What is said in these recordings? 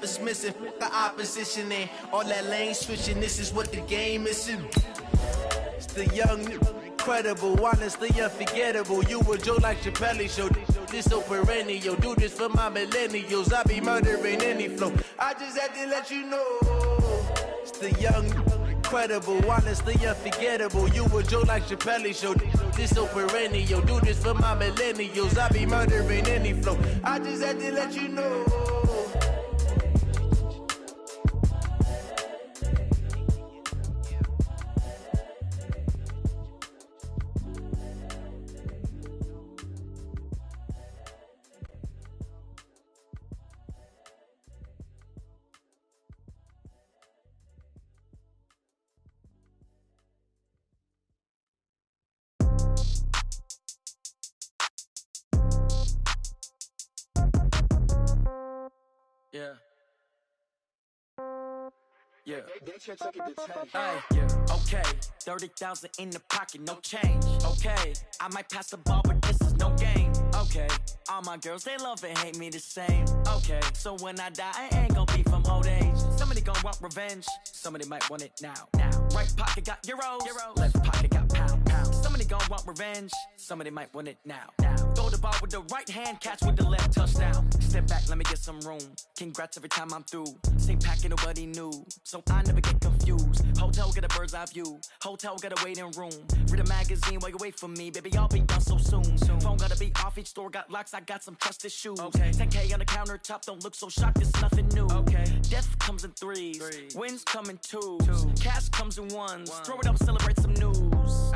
dismissing the opposition and all that lane switching. This is what the game is. It's the young, incredible, honestly unforgettable. You a Joe like Chappelle show. This so perennial. Do this for my millennials. I be murdering any flow. I just had to let you know. It's the young, incredible, honestly unforgettable. You a Joe like Chappelle show. This so perennial. Do this for my millennials. I be murdering any flow. I just had to let you know. Yeah. Yeah. Yeah. Okay. 30,000 in the pocket, no change. Okay. I might pass the ball, but this is no game. Okay. All my girls, they love and hate me the same. Okay. So when I die, I ain't gonna be from old age. Somebody gon' want revenge. Somebody might want it now. Right pocket got euros. Left pocket got pounds. Somebody gon' want revenge. Somebody might want it now. Throw the ball with the right hand, catch with the left, touchdown. Step back, let me get some room. Congrats every time I'm through. Same packet, nobody knew. So I never get confused. Hotel get a bird's eye view. Hotel get a waiting room. Read a magazine while you wait for me. Baby, I'll be done so soon. Phone gotta be off, each store got locks. I got some trusted shoes. 10K on the countertop, don't look so shocked, it's nothing new. Death comes in threes. Wins come in twos. Cash comes in ones. Throw it up, celebrate some news.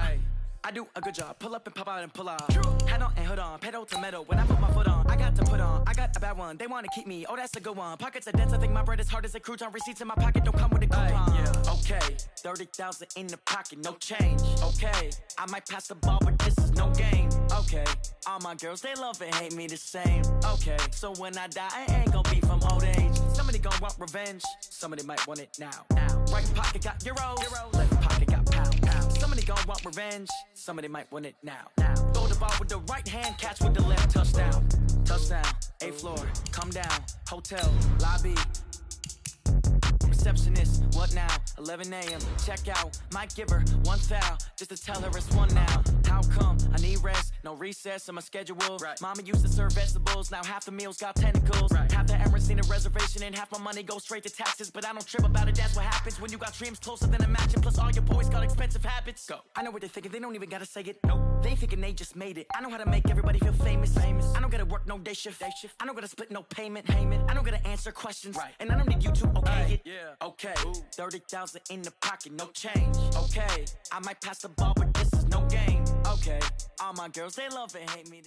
I do a good job. Pull up and pop out and pull out. Head on and hood on. Pedal to metal. When I put my foot on, I got to put on. I got a bad one. They want to keep me. Oh, that's a good one. Pockets are dense. I think my bread is hard as a crouton. Receipts in my pocket don't come with a coupon. Yeah. Okay. 30,000 in the pocket. No change. Okay. I might pass the ball, but this is no game. Okay. All my girls, they love and hate me the same. Okay. So when I die, I ain't gonna be from old age. Somebody gon' want revenge. Somebody might want it now. Right pocket got euros. Left pocket got pounds. Somebody gon' want revenge. Somebody might want it now. Throw the ball with the right hand, catch with the left, touchdown. Touchdown, 8th floor, come down, hotel, lobby. Receptionist, what now? 11 a.m. Check out, might give her one foul just to tell her it's one now. How come? I need rest, no recess in my schedule. Mama used to serve vegetables, now half the meals got tentacles. Half the Emirates need a reservation and half my money goes straight to taxes. But I don't trip about it, that's what happens when you got dreams closer than a matching. Plus all your boys got expensive habits. Go. I know what they're thinking, they don't even gotta say it. Nope. They thinking they just made it. I know how to make everybody feel famous. I don't gotta work no day shift. I don't gotta split no payment. I don't gotta answer questions. And I don't need you to okay it. Okay, 30,000 in the pocket, no change. Okay, I might pass the ball, but this is no game. Okay, all my girls, they love and hate me.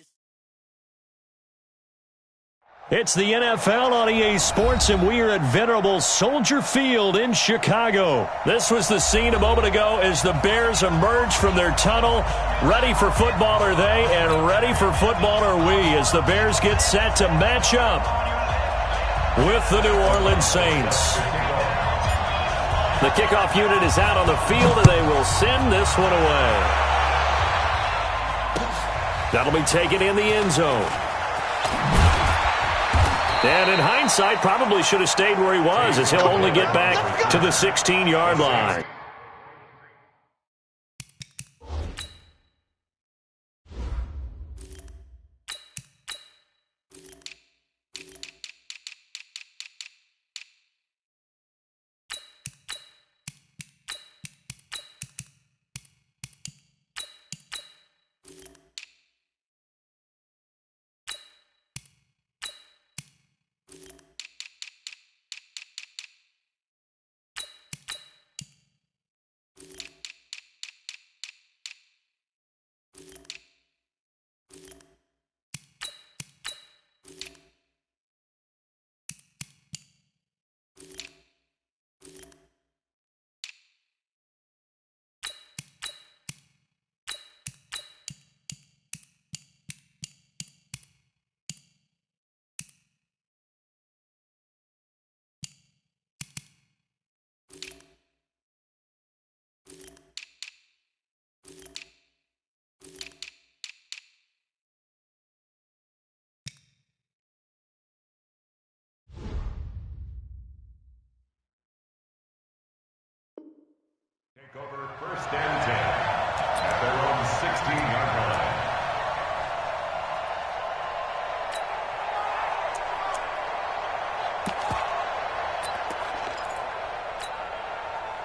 It's the NFL on EA Sports, and we are at venerable Soldier Field in Chicago. This was the scene a moment ago as the Bears emerged from their tunnel. Ready for football are they, and ready for football are we, as the Bears get set to match up with the New Orleans Saints. The kickoff unit is out on the field, and they will send this one away. That'll be taken in the end zone. And in hindsight, probably should have stayed where he was, as he'll only get back to the 16-yard line.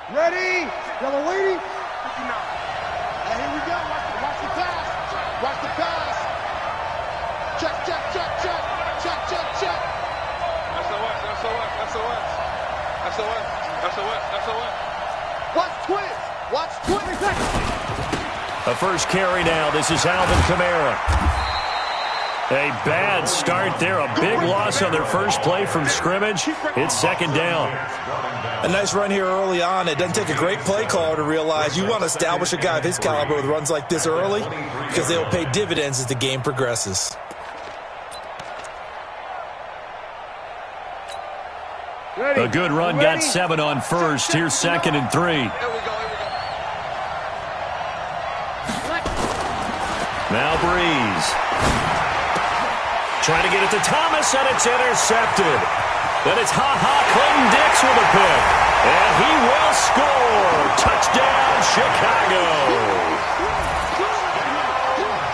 Ready? Y'all are waiting? Here we go. Watch the pass. Watch the pass. Check. SOS. Watch twins. A first carry now. This is Alvin Kamara. A bad start there. A big loss on their first play from scrimmage. It's second down. A nice run here early on. It doesn't take a great play caller to realize you want to establish a guy of his caliber with runs like this early because they will pay dividends as the game progresses. A good run got 7 on first. Here's second and 3. Here we go. Now Breeze. Trying to get it to Thomas, and it's intercepted. Then it's Clinton Dix with a pick. And he will score. Touchdown, Chicago.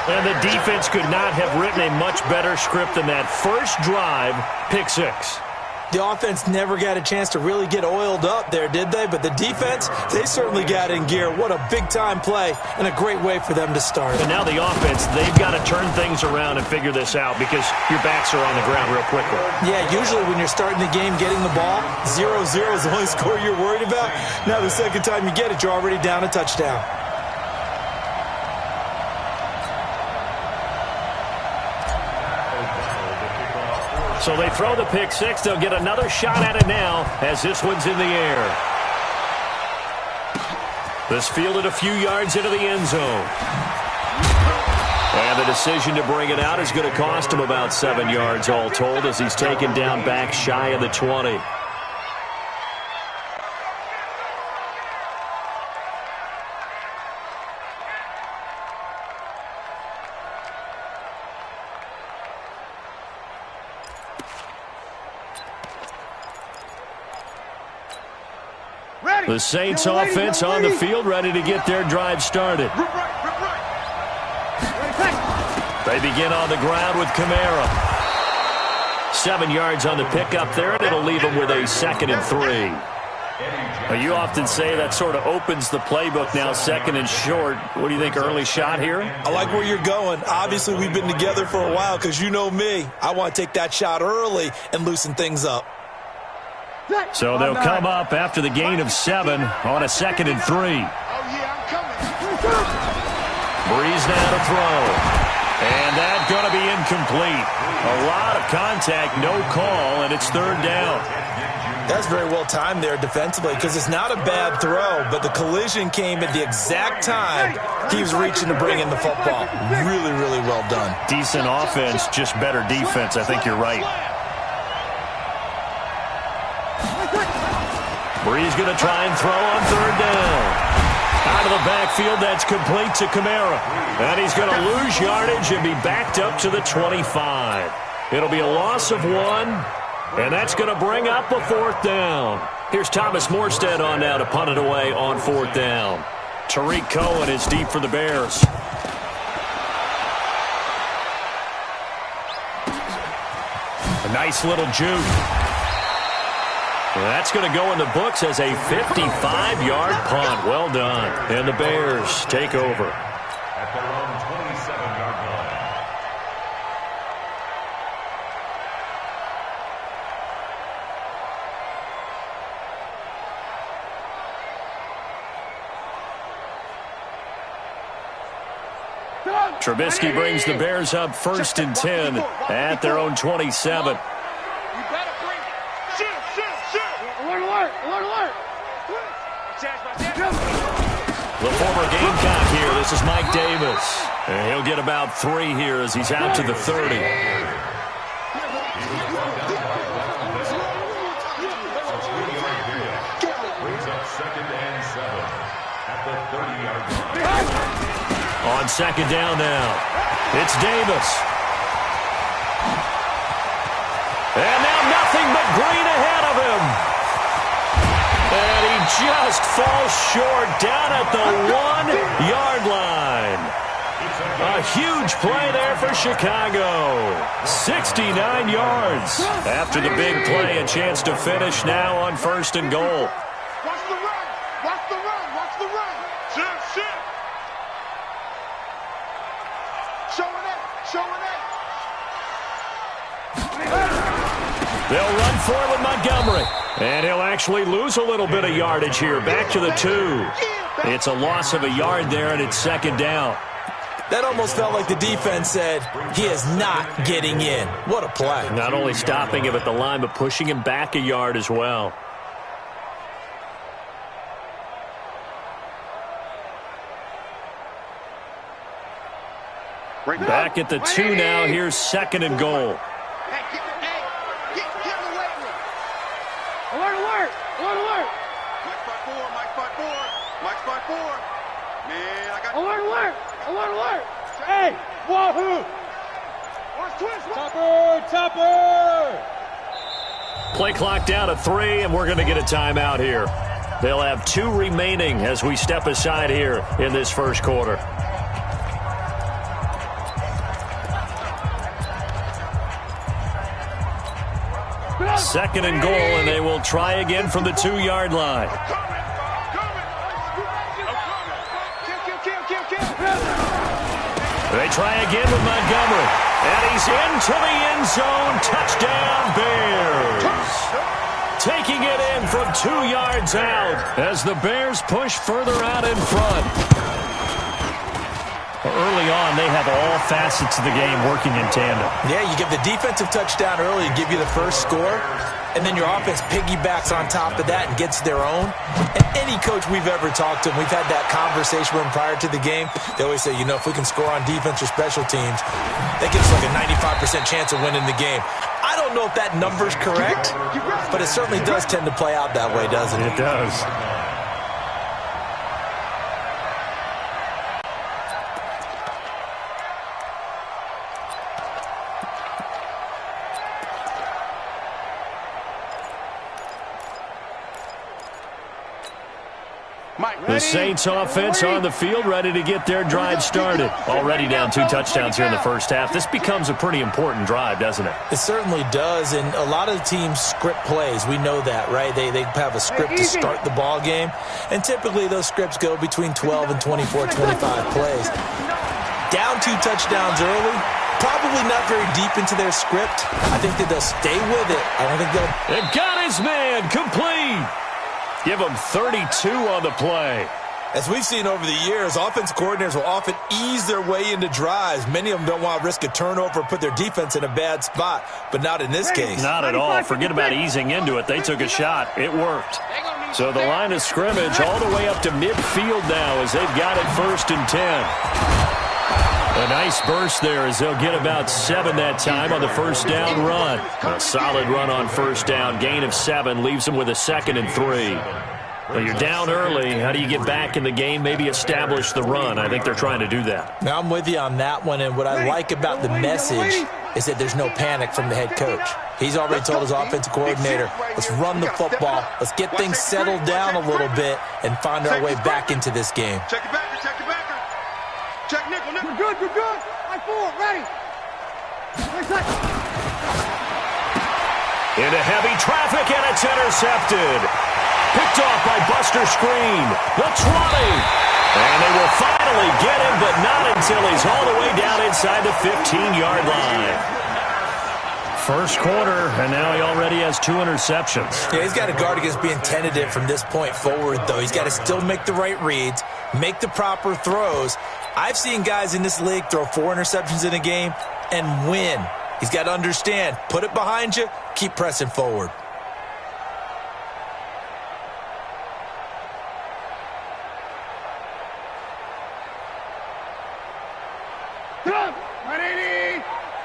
And the defense could not have written a much better script than that first drive, pick 6. The offense never got a chance to really get oiled up there, did they? But the defense, they certainly got in gear. What a big-time play and a great way for them to start. And now the offense, they've got to turn things around and figure this out because your backs are on the ground real quickly. Yeah, usually when you're starting the game getting the ball, 0-0 is the only score you're worried about. Now the second time you get it, you're already down a touchdown. So they throw the pick 6. They'll get another shot at it now as this one's in the air. This fielded a few yards into the end zone. And the decision to bring it out is going to cost him about 7 yards all told as he's taken down back shy of the 20. The Saints offense on the field, ready to get their drive started. They begin on the ground with Kamara. 7 yards on the pickup there, and it'll leave them with a 2nd and 3. Well, you often say that sort of opens the playbook now, 2nd and short. What do you think, early shot here? I like where you're going. Obviously, we've been together for a while because you know me. I want to take that shot early and loosen things up. So they'll come up after the gain of 7 on a 2nd and 3. Breeze now to throw. And that's going to be incomplete. A lot of contact, no call, and it's 3rd down. That's very well timed there defensively because it's not a bad throw, but the collision came at the exact time he was reaching to bring in the football. Really, really well done. Decent offense, just better defense. I think you're right. Breeze going to try and throw on 3rd down. Out of the backfield, that's complete to Kamara. And he's going to lose yardage and be backed up to the 25. It'll be a loss of 1, and that's going to bring up a 4th down. Here's Thomas Morstead on now to punt it away on 4th down. Tariq Cohen is deep for the Bears. A nice little juke. That's going to go in the books as a 55-yard punt. Well done. And the Bears take over. At their own 27-yard line. Trubisky brings the Bears up 1st and 10 at their own 27. The former Gamecock here. This is Mike Davis. And he'll get about 3 here as he's out to the 30. On 2nd down now, it's Davis. And now nothing but green ahead of him. And he just falls short down at the 1-yard line. A huge play there for Chicago. 69 yards. After the big play, a chance to finish now on 1st and goal. Watch the run. They'll run for it with Montgomery. And he'll actually lose a little bit of yardage here. Back to the 2. It's a loss of a yard there, and it's second down. That almost felt like the defense said, he is not getting in. What a play. Not only stopping him at the line, but pushing him back a yard as well. Back at the 2 now. Here's second and goal. Alert! Alert! Mike spot 4, Mike spot 4, Mike spot 4. Man, I got Alert! Hey! Wahoo! Watch twist! Topper! Play clock down to 3, and we're going to get a timeout here. They'll have 2 remaining as we step aside here in this first quarter. Second and goal, and they will try again from the 2-yard line. They try again with Montgomery. And he's into the end zone. Touchdown, Bears. Taking it in from 2 yards out as the Bears push further out in front. Early on, they have all facets of the game working in tandem. Yeah, you give the defensive touchdown early and give you the first score, and then your offense piggybacks on top of that and gets their own. And any coach we've ever talked to, and we've had that conversation with them prior to the game, they always say, you know, if we can score on defense or special teams, that gives us like a 95% chance of winning the game. I don't know if that number's correct, but it certainly does tend to play out that way, doesn't it? It does. The Saints offense on the field, ready to get their drive started. Already down 2 touchdowns here in the first half. This becomes a pretty important drive, doesn't it? It certainly does, and a lot of the teams script plays. We know that, right? They have a script to start the ball game, and typically those scripts go between 12 and 24, 25 plays. Down 2 touchdowns early, probably not very deep into their script. I think that they'll stay with it. I don't think they'll... They've got his man complete. Give them 32 on the play. As we've seen over the years, offensive coordinators will often ease their way into drives. Many of them don't want to risk a turnover or put their defense in a bad spot, but not in this case. Not at all. Forget about easing into it. They took a shot. It worked. So the line of scrimmage all the way up to midfield now as they've got it 1st and 10. A nice burst there as they'll get about 7 that time on the first down run. A solid run on first down. Gain of 7 leaves them with a 2nd and 3. Well, you're down early. How do you get back in the game? Maybe establish the run. I think they're trying to do that. Now, I'm with you on that one, and what I like about the message is that there's no panic from the head coach. He's already told his offensive coordinator, let's run the football, let's get things settled down a little bit and find our way back into this game. check your backer. Check nickel. We're good. High 4, ready. Into heavy traffic, and it's intercepted. Picked off by Buster Screen. The 20. And they will finally get him, but not until he's all the way down inside the 15-yard line. First quarter, and now he already has 2 interceptions. Yeah, he's got to guard against being tentative from this point forward, though. He's got to still make the right reads, make the proper throws. I've seen guys in this league throw 4 interceptions in a game and win. He's got to understand, put it behind you, keep pressing forward.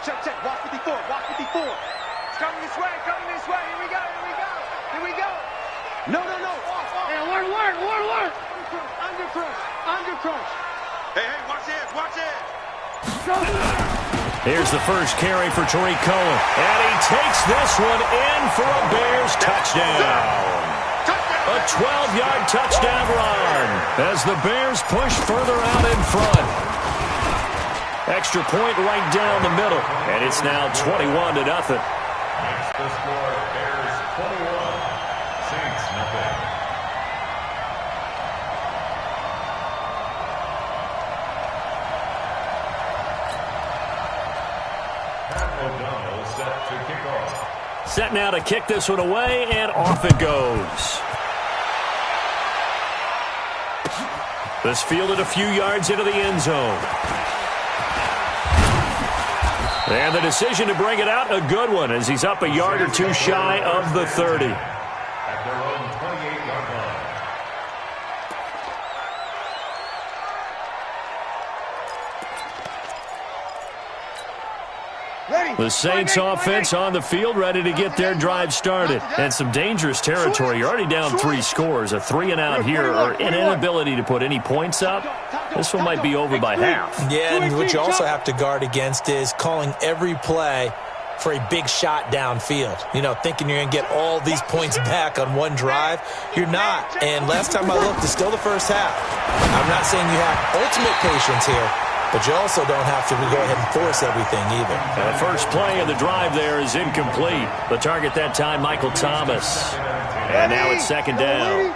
Check. Watch 54. It's coming this way. Here we go. No. Hey, alert. Under crunch. Hey, watch it. Here's the first carry for Tariq Cohen. And he takes this one in for a Bears touchdown. A 12-yard touchdown run as the Bears push further out in front. Extra point right down the middle. And it's now 21-0. Makes the score Bears 21, Saints nothing. Pat O'Donnell set to kick off. Set now to kick this one away, and off it goes. This fielded a few yards into the end zone. And the decision to bring it out, a good one, as he's up a yard or two shy of the 30. At their own 28-yard line. The Saints offense on the field, ready to get their drive started. And some dangerous territory. You're already down 3 scores. A 3-and-out here, or an inability to put any points up. This one might be over by half. Yeah, and what you also have to guard against is calling every play for a big shot downfield. You know, thinking you're going to get all these points back on one drive. You're not. And last time I looked, it's still the first half. I'm not saying you have ultimate patience here, but you also don't have to go ahead and force everything either. And the first play of the drive there is incomplete. The target that time, Michael Thomas. And now it's second down.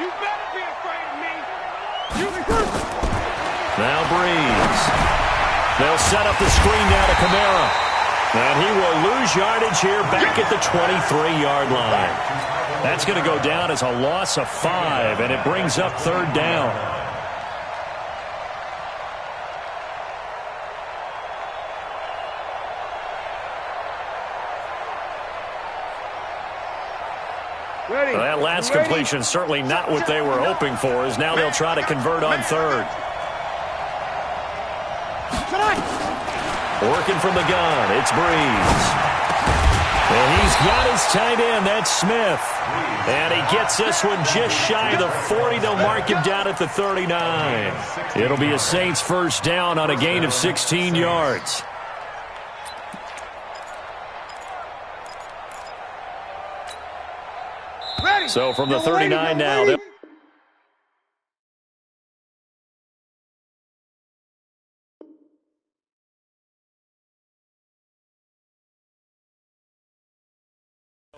You better be afraid of me. Now Breeze. They'll set up the screen down to Kamara. And he will lose yardage here back at the 23-yard line. That's going to go down as a loss of 5, and it brings up third down. Ready. Well, that last completion certainly not what they were hoping for, as now they'll try to convert on third. Working from the gun, it's Breeze. And he's got his tight end, that's Smith. And he gets this one just shy of the 40. They'll mark him down at the 39. It'll be a Saints first down on a gain of 16 yards. So from the 39 now, they'll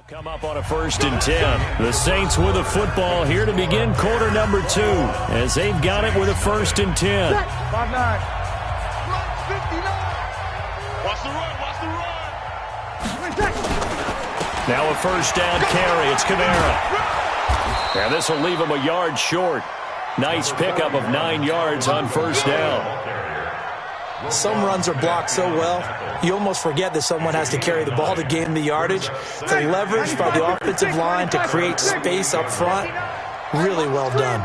come up on a 1st and 10. The Saints with a football here to begin quarter number 2, as they've got it with a 1st and 10. 5-9. Watch the run, watch the run. Now a first down carry. It's Kamara. And this will leave him a yard short. Nice pickup of 9 yards on first down. Some runs are blocked so well, you almost forget that someone has to carry the ball to gain the yardage. The leverage by the offensive line to create space up front, really well done.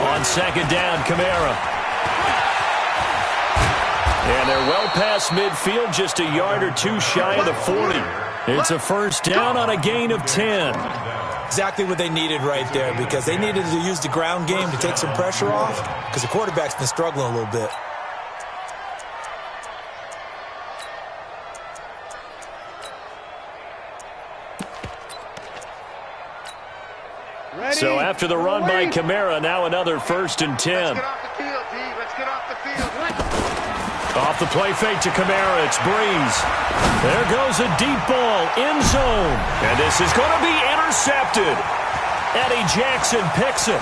On second down, Kamara. And they're well past midfield, just a yard or 2 shy of the 40. It's a first down on a gain of 10. Exactly what they needed right there, because they needed to use the ground game to take some pressure off, because the quarterback's been struggling a little bit. So after the run by Kamara, now another 1st and 10. Let's get off the field, D. Let's get off the field. Off the play fake to Kamara, it's Breeze. There goes a deep ball, end zone. And this is going to be intercepted. Eddie Jackson picks it.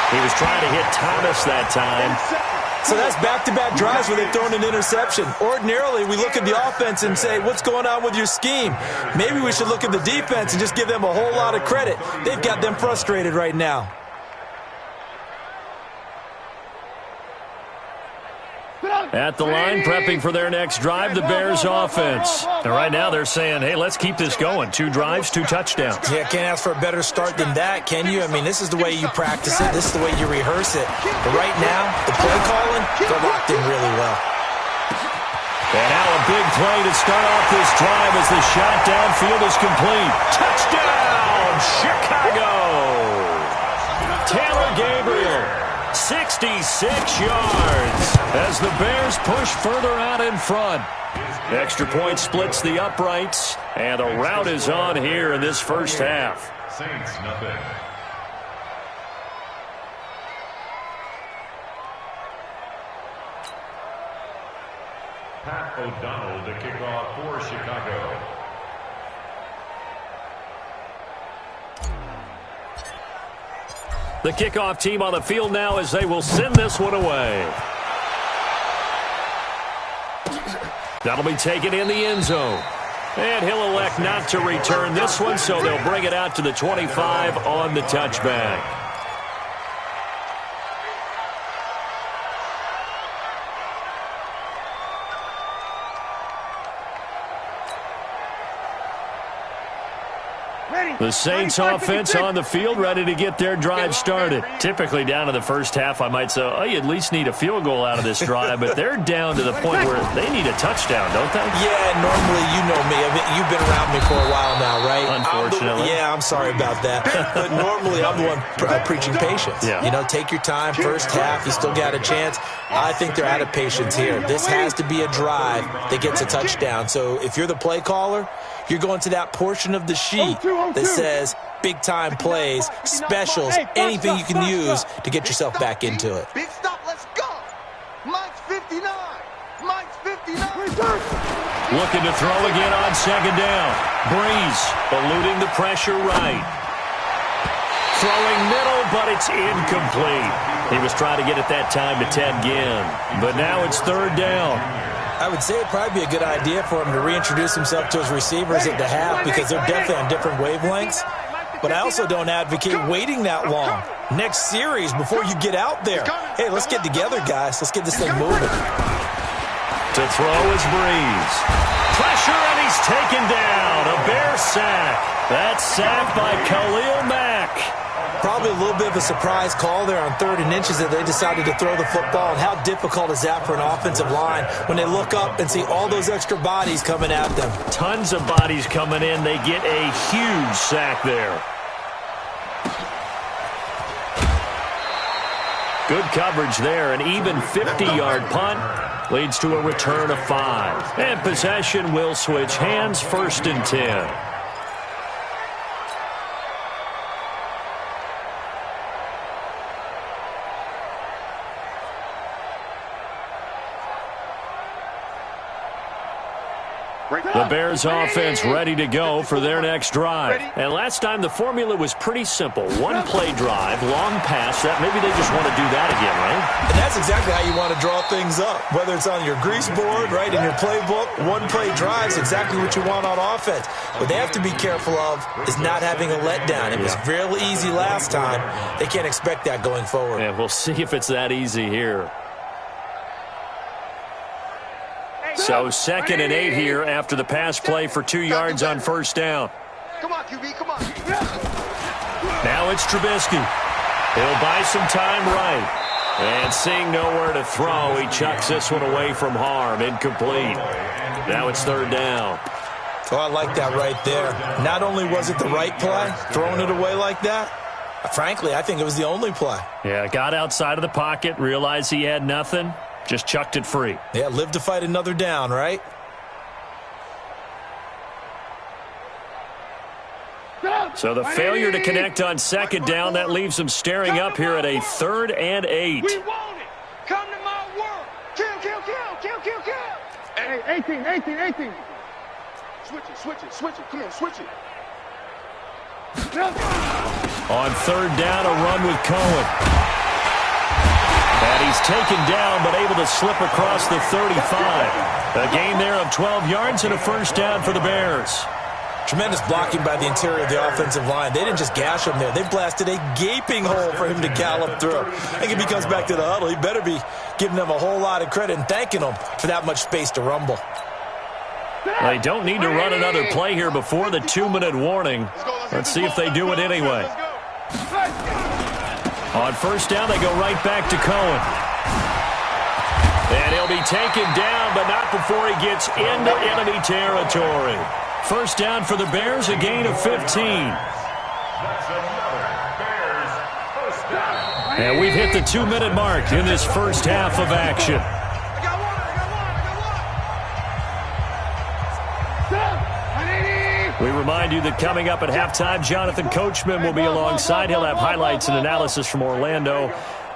He was trying to hit Thomas that time. So that's back-to-back drives where they've thrown an interception. Ordinarily, we look at the offense and say, what's going on with your scheme? Maybe we should look at the defense and just give them a whole lot of credit. They've got them frustrated right now. At the line, prepping for their next drive, the Bears offense. And right now they're saying, hey, let's keep this going. 2 drives, 2 touchdowns. Yeah, can't ask for a better start than that, can you? I mean, this is the way you practice it. This is the way you rehearse it. But right now, the play calling, they're locked in really well. And now a big play to start off this drive as the shot downfield is complete. Touchdown, Chicago! Taylor Gabriel, 66 yards as the Bears push further out in front. Extra point splits the uprights, and the rout is on here in this first half. Saints, nothing. Pat O'Donnell to kick off for Chicago. The kickoff team on the field now as they will send this one away. That'll be taken in the end zone. And he'll elect not to return this one, so they'll bring it out to the 25 on the touchback. The Saints offense on the field, ready to get their drive started. Typically down to the first half, I might say, oh, you at least need a field goal out of this drive, but they're down to the point where they need a touchdown, don't they? Yeah, normally, you know me. I mean, you've been around me for a while now, right? Unfortunately. I'm sorry about that. But normally, I'm the one preaching patience. Yeah. You know, take your time. First half, you still got a chance. I think they're out of patience here. This has to be a drive that gets a touchdown. So if you're the play caller, you're going to that portion of the sheet that says big-time plays, specials, anything you can use to get yourself back into it. Big stop, let's go. Mike's 59. Mike's 59. Looking to throw again on second down. Breeze eluding the pressure right. Throwing middle, but it's incomplete. He was trying to get it that time to Ted Ginn. But now it's third down. I would say it'd probably be a good idea for him to reintroduce himself to his receivers at the half because they're definitely on different wavelengths. But I also don't advocate waiting that long. Next series, before you get out there, hey, let's get together, guys. Let's get this thing moving. To throw is Breeze. Pressure, and he's taken down. A Bear sack. That's sacked by Khalil Mack. Probably a little bit of a surprise call there on 3rd and inches that they decided to throw the football. And how difficult is that for an offensive line when they look up and see all those extra bodies coming at them? Tons of bodies coming in. They get a huge sack there. Good coverage there. An even 50-yard punt leads to a return of 5. And possession will switch hands, 1st and 10. The Bears offense ready to go for their next drive. And last time the formula was pretty simple. One play drive, long pass. That maybe they just want to do that again, right? And that's exactly how you want to draw things up. Whether it's on your grease board, right, in your playbook, one play drive is exactly what you want on offense. What they have to be careful of is not having a letdown. It was real easy last time. They can't expect that going forward. Yeah, we'll see if it's that easy here. So 2nd and 8 here after the pass play for 2 yards on 1st down. Come on, QB, come on. Now it's Trubisky. He'll buy some time right. And seeing nowhere to throw, he chucks this one away from harm. Incomplete. Now it's 3rd down. Oh, I like that right there. Not only was it the right play, throwing it away like that, frankly, I think it was the only play. Yeah, got outside of the pocket, realized he had nothing. Just chucked it free. Yeah, live to fight another down, right? So the failure to connect on 2nd down, that leaves them staring up here at a 3rd and 8. We want it. Come to my world. Kill, kill, kill, kill, kill, kill. Hey, 18. Switch it. Come on, switch it. On 3rd down, a run with Cohen. And he's taken down, but able to slip across the 35. A gain there of 12 yards and a 1st down for the Bears. Tremendous blocking by the interior of the offensive line. They didn't just gash him there. They blasted a gaping hole for him to gallop through. I think if he comes back to the huddle, he better be giving them a whole lot of credit and thanking them for that much space to rumble. They don't need to run another play here before the 2-minute warning. Let's see if they do it anyway. On 1st down, they go right back to Cohen. And he'll be taken down, but not before he gets into enemy territory. 1st down for the Bears, a gain of 15. And we've hit the 2-minute mark in this first half of action. We remind you that coming up at halftime, Jonathan Coachman will be alongside. He'll have highlights and analysis from Orlando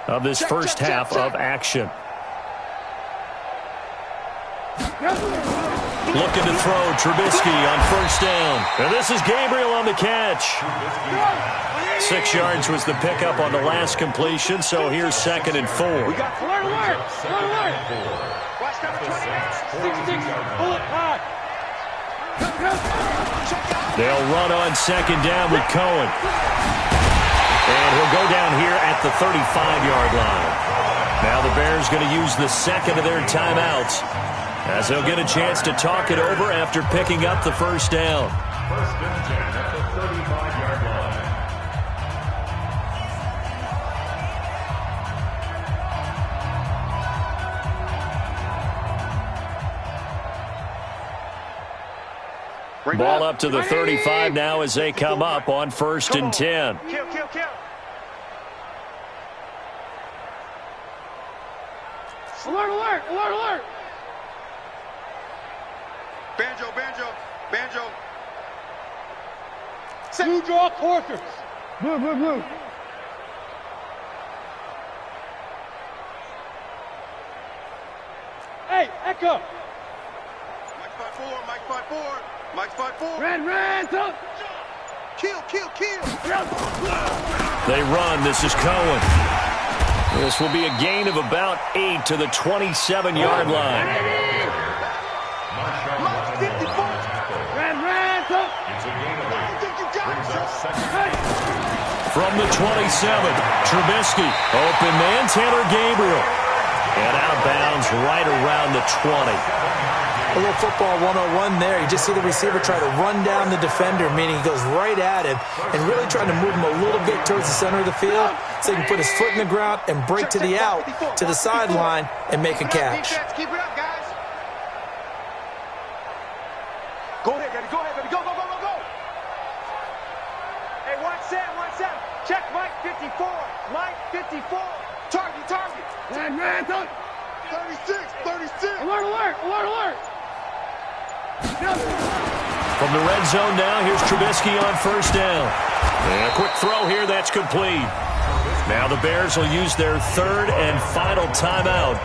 of this first half of action. Looking to throw, Trubisky on 1st down. And this is Gabriel on the catch. 6 yards was the pickup on the last completion, so here's 2nd and 4. They'll run on second down with Cohen. And he'll go down here at the 35-yard line. Now the Bears going to use the second of their timeouts as they'll get a chance to talk it over after picking up the first down. First and 10 at the 35-yard line. Ball up to the 35 now as they come up on first and 10. Kill. Alert. Banjo. Blue draw quarters. Blue. Hey, Echo. Mike's 5-4. Red, up. Kill. They run. This is Cohen. This will be a gain of about 8 to the 27-yard line. Mike's 54. Red, up. It's a gain of 8. Brings up second. From the 27, Trubisky. Open man, Taylor Gabriel. And out of bounds right around the 20. A little football 101 there. You just see the receiver try to run down the defender, meaning he goes right at him and really trying to move him a little bit towards the center of the field so he can put his foot in the ground and break to the out, to the sideline, and make a catch. Keep it up, guys. Go ahead, Daddy. Go. Hey, 1-7. Check Mike 54. Target. Red, up. 36. Alert. From the red zone now, here's Trubisky on first down. And a quick throw here, that's complete. Now the Bears will use their third and final timeout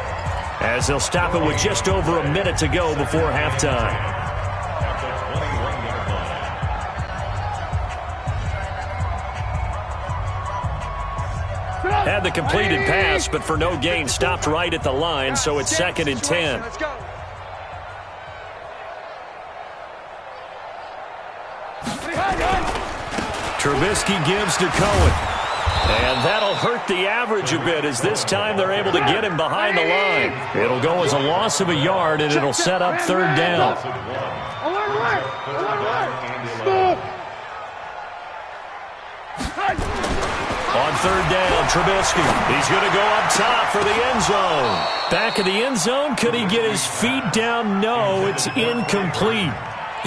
as they'll stop it with just over a minute to go before halftime. At the 21-yard line. Had the completed pass, but for no gain, stopped right at the line, so it's second and 10. Let's go. Trubisky gives to Cohen. And that'll hurt the average a bit as this time they're able to get him behind the line. It'll go as a loss of a yard, and it'll set up third down. Alert. On third down, Trubisky. He's going to go up top for the end zone. Back of the end zone. Could he get his feet down? No, it's incomplete.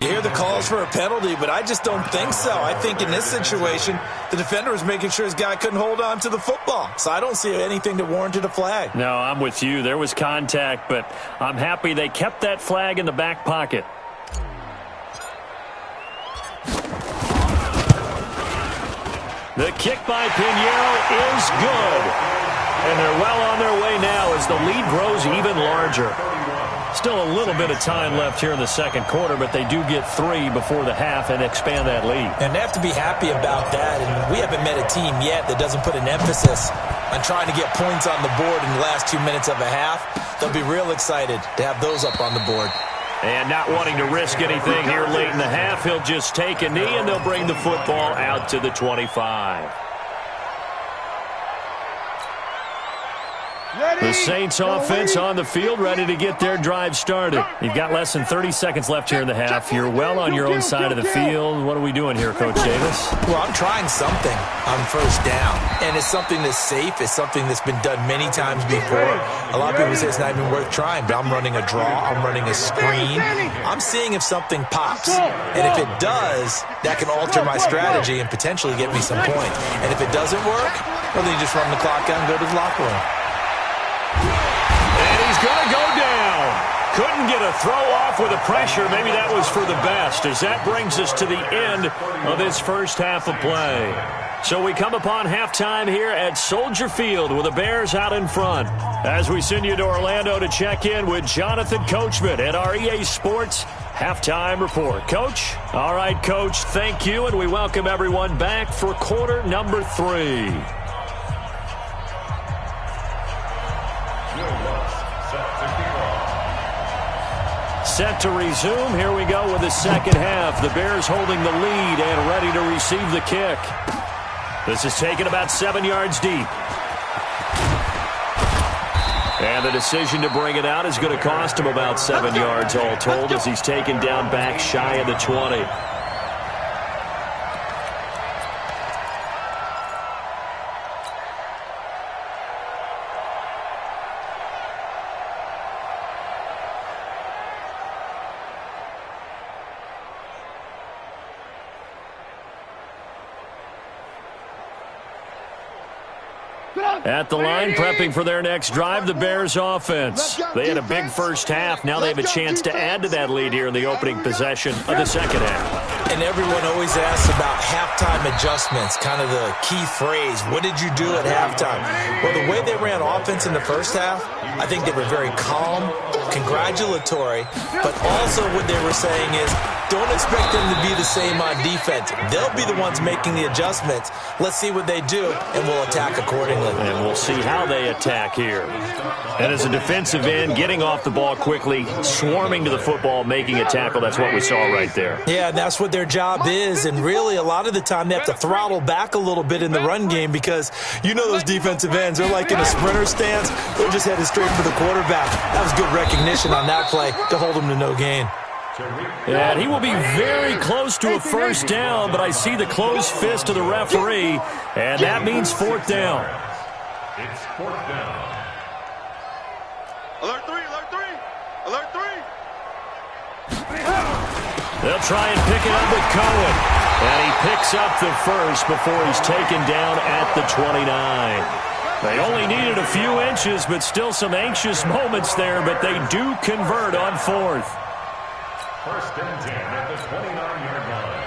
You hear the calls for a penalty, but I just don't think so. I think in this situation, the defender was making sure his guy couldn't hold on to the football. So I don't see anything that warranted a flag. No, I'm with you. There was contact, but I'm happy they kept that flag in the back pocket. The kick by Pinheiro is good. And they're well on their way now as the lead grows even larger. Still a little bit of time left here in the second quarter, but they do get 3 before the half and expand that lead. And they have to be happy about that. And we haven't met a team yet that doesn't put an emphasis on trying to get points on the board in the last 2 minutes of a half. They'll be real excited to have those up on the board. And not wanting to risk anything here late in the half, he'll just take a knee and they'll bring the football out to the 25. The Saints offense on the field, ready to get their drive started. You've got less than 30 seconds left here in the half. You're well on your own side of the field. What are we doing here, Coach Davis? Well, I'm trying something on first down. And it's something that's safe. It's something that's been done many times before. A lot of people say it's not even worth trying, but I'm running a draw. I'm running a screen. I'm seeing if something pops. And if it does, that can alter my strategy and potentially get me some points. And if it doesn't work, well, then you just run the clock out and go to the locker room. And he's going to go down. Couldn't get a throw off with the pressure. Maybe that was for the best, as that brings us to the end of this first half of play. So we come upon halftime here at Soldier Field with the Bears out in front. As we send you to Orlando to check in with Jonathan Coachman at our EA Sports Halftime Report. Coach? All right, Coach, thank you, and we welcome everyone back for quarter number 3. Set to kick off. Set to resume. Here we go with the second half. The Bears holding the lead and ready to receive the kick. This is taken about 7 yards deep. And the decision to bring it out is going to cost him about 7 yards all told as he's taken down back shy of the 20. At the line, prepping for their next drive, the Bears offense. They had a big first half. Now they have a chance to add to that lead here in the opening possession of the second half. And everyone always asks about halftime adjustments, kind of the key phrase. What did you do at halftime? Well, the way they ran offense in the first half, I think they were very calm, congratulatory, but also what they were saying is, don't expect them to be the same on defense. They'll be the ones making the adjustments. Let's see what they do, and we'll attack accordingly. And we'll see how they attack here. And as a defensive end, getting off the ball quickly, swarming to the football, making a tackle, that's what we saw right there. Yeah, that's what their job is, and really a lot of the time they have to throttle back a little bit in the run game because you know those defensive ends, they're like in a sprinter stance. They're just headed straight for the quarterback. That was good recognition on that play to hold him to no gain. And he will be very close to a first down, but I see the closed fist of the referee, and that means fourth down. It's fourth down. Alert 3, alert 3, alert 3. They'll try and pick it up with Cohen. And he picks up the first before he's taken down at the 29. They only needed a few inches, but still some anxious moments there, but they do convert on fourth. First and 10 at the 29-yard line.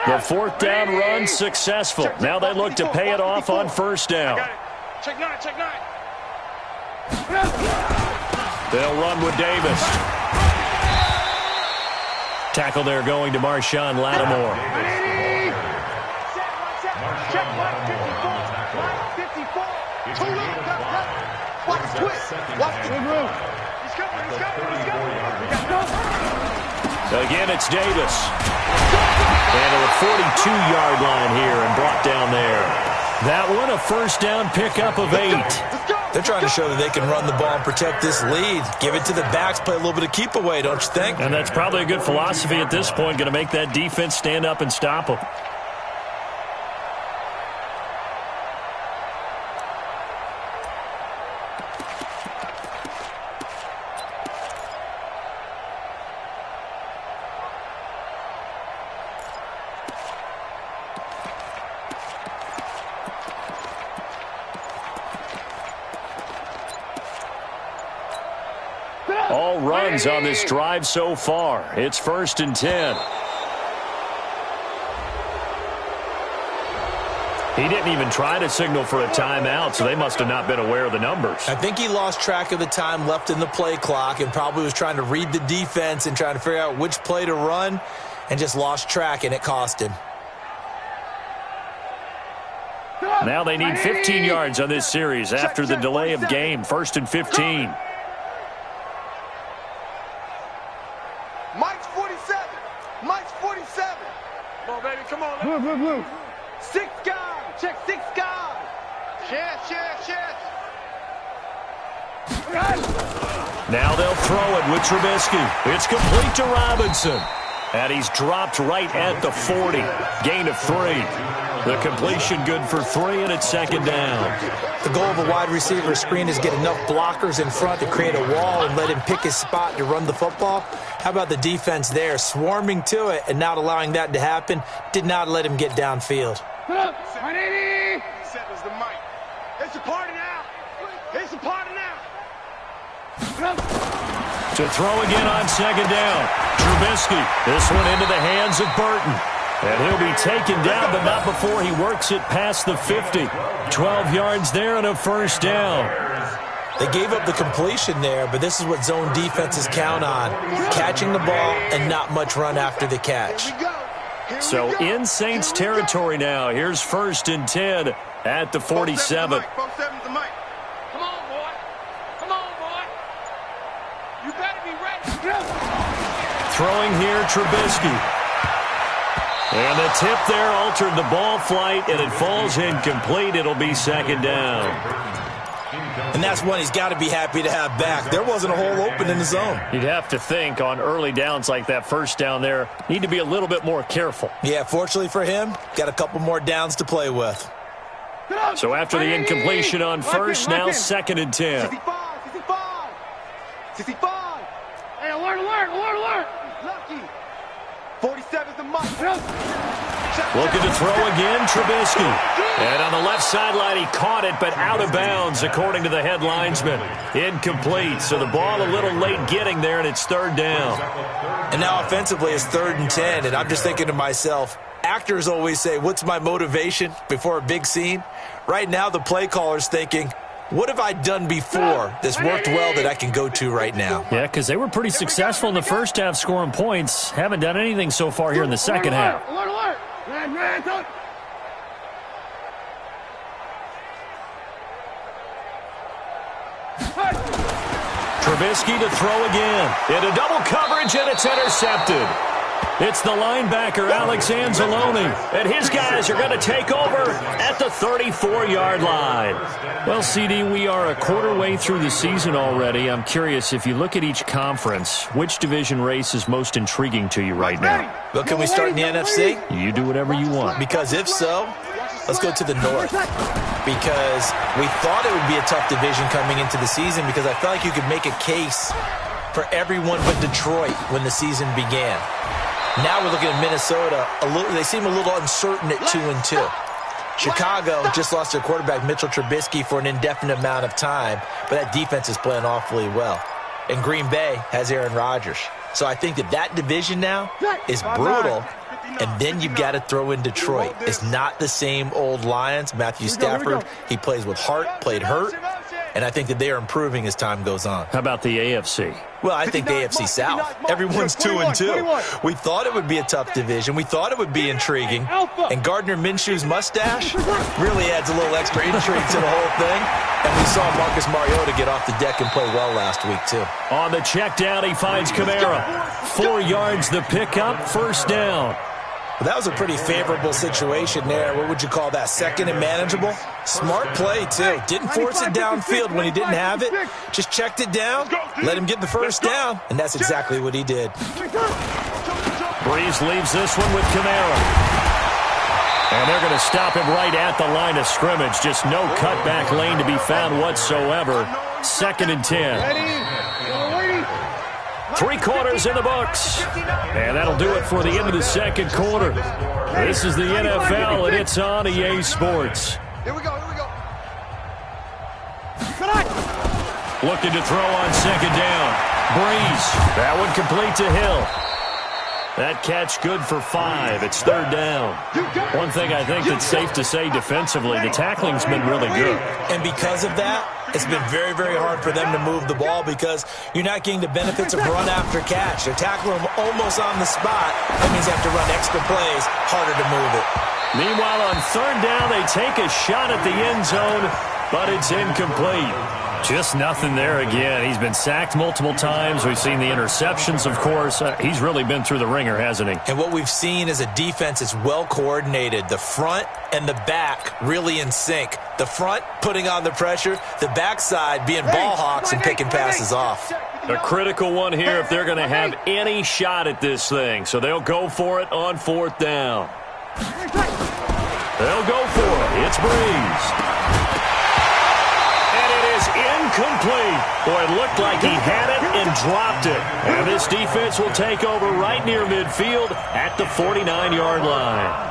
The fourth down run successful. Now they look to pay it off on first down. Check 9, check 9. They'll run with Davis. Tackle there going to Marshawn Lattimore. Check 54. Too low. Watch the twist. Watch the room. He's coming. Again, it's Davis. And to the 42-yard line here and brought down there. That one, a first down pickup of 8. They're trying to show that they can run the ball and protect this lead. Give it to the backs, play a little bit of keep away, don't you think? And that's probably a good philosophy at this point, going to make that defense stand up and stop them. All runs on this drive so far. It's first and 10. He didn't even try to signal for a timeout, so they must have not been aware of the numbers. I think he lost track of the time left in the play clock and probably was trying to read the defense and trying to figure out which play to run and just lost track, and it cost him. Now they need 15 yards on this series after the delay of game. First and 15. Mike's 47. Mike's 47. Come on, baby. Come on. Blue. 6 guys. Check 6 guys. Yes. Now they'll throw it with Trubisky. It's complete to Robinson. And he's dropped right at the 40. Gain of 3. The completion good for 3, and it's second down. The goal of a wide receiver screen is get enough blockers in front to create a wall and let him pick his spot to run the football. How about the defense there, swarming to it and not allowing that to happen? Did not let him get downfield. 180. Settles the mic. It's a party now. It's a party now. To throw again on second down. Trubisky. This one into the hands of Burton. And he'll be taken down, but not before he works it past the 50. 12 yards there and a first down. They gave up the completion there, but this is what zone defenses count on. Catching the ball and not much run after the catch. So in Saints territory now. Here's 1st and 10 at the 47. Come on, boy. Come on, boy. You better be ready. Throwing here, Trubisky. And the tip there altered the ball flight, and it falls incomplete. It'll be 2nd down. And that's one he's got to be happy to have back. There wasn't a hole open in the zone. You'd have to think on early downs like that, first down there, need to be a little bit more careful. Yeah, fortunately for him, got a couple more downs to play with. So after the incompletion on first, now 2nd and 10. 65. Hey, alert. Lucky. 47's the mark. Looking to throw again, Trubisky. And on the left sideline, he caught it, but out of bounds, according to the head linesman. Incomplete, so the ball a little late getting there, and it's 3rd down. And now offensively, it's 3rd and 10, and I'm just thinking to myself, actors always say, what's my motivation before a big scene? Right now, the play caller's thinking, what have I done before that's worked well that I can go to right now? Yeah, because they were pretty successful in the first half scoring points. Haven't done anything so far here in the second half. Alert. Man. Trubisky to throw again. Into double coverage, and it's intercepted. It's the linebacker, Alex Anzalone, and his guys are going to take over at the 34-yard line. Well, CD, we are a quarter way through the season already. I'm curious, if you look at each conference, which division race is most intriguing to you right now? Well, can we start in the NFC? You do whatever you want. Because if so, let's go to the North. Because we thought it would be a tough division coming into the season because I felt like you could make a case for everyone but Detroit when the season began. Now we're looking at Minnesota. They seem a little uncertain at 2-2. Chicago just lost their quarterback, Mitchell Trubisky, for an indefinite amount of time, but that defense is playing awfully well. And Green Bay has Aaron Rodgers. So I think that division now is brutal, and then you've got to throw in Detroit. It's not the same old Lions. Matthew Stafford, he plays with heart, played hurt, and I think that they are improving as time goes on. How about the AFC? Well, I think the AFC South. Everyone's 2-2. We thought it would be a tough division. We thought it would be intriguing. And Gardner Minshew's mustache really adds a little extra intrigue to the whole thing. And we saw Marcus Mariota get off the deck and play well last week, too. On the check down, he finds Kamara. 4 yards the pickup, 1st down. Well, that was a pretty favorable situation there. What would you call that? 2nd and manageable? Smart play, too. Didn't force it downfield when he didn't have it. Just checked it down, let him get the 1st down, and that's exactly what he did. Breeze leaves this one with Kamara. And they're going to stop him right at the line of scrimmage. Just no cutback lane to be found whatsoever. 2nd and 10. 3 quarters in the books. And that'll do it for the end of the second quarter. This is the NFL, and it's on EA Sports. Here we go. Looking to throw on 2nd down. Breeze. That one complete to Hill. That catch good for 5. It's 3rd down. One thing I think that's safe to say defensively, the tackling's been really good. And because of that, it's been very, very hard for them to move the ball because you're not getting the benefits of run after catch. They're tackling them almost on the spot. That means they have to run extra plays, harder to move it. Meanwhile, on 3rd down, they take a shot at the end zone, but it's incomplete. Just nothing there again. He's been sacked multiple times. We've seen the interceptions, of course. He's really been through the ringer, hasn't he? And what we've seen is a defense that's well coordinated. The front and the back really in sync. The front putting on the pressure, the backside being ball hawks and picking passes off. A critical one here if they're going to have any shot at this thing. So they'll go for it on 4th down. They'll go for it. It's Breeze. Incomplete. Boy, it looked like he had it and dropped it. And this defense will take over right near midfield at the 49-yard line.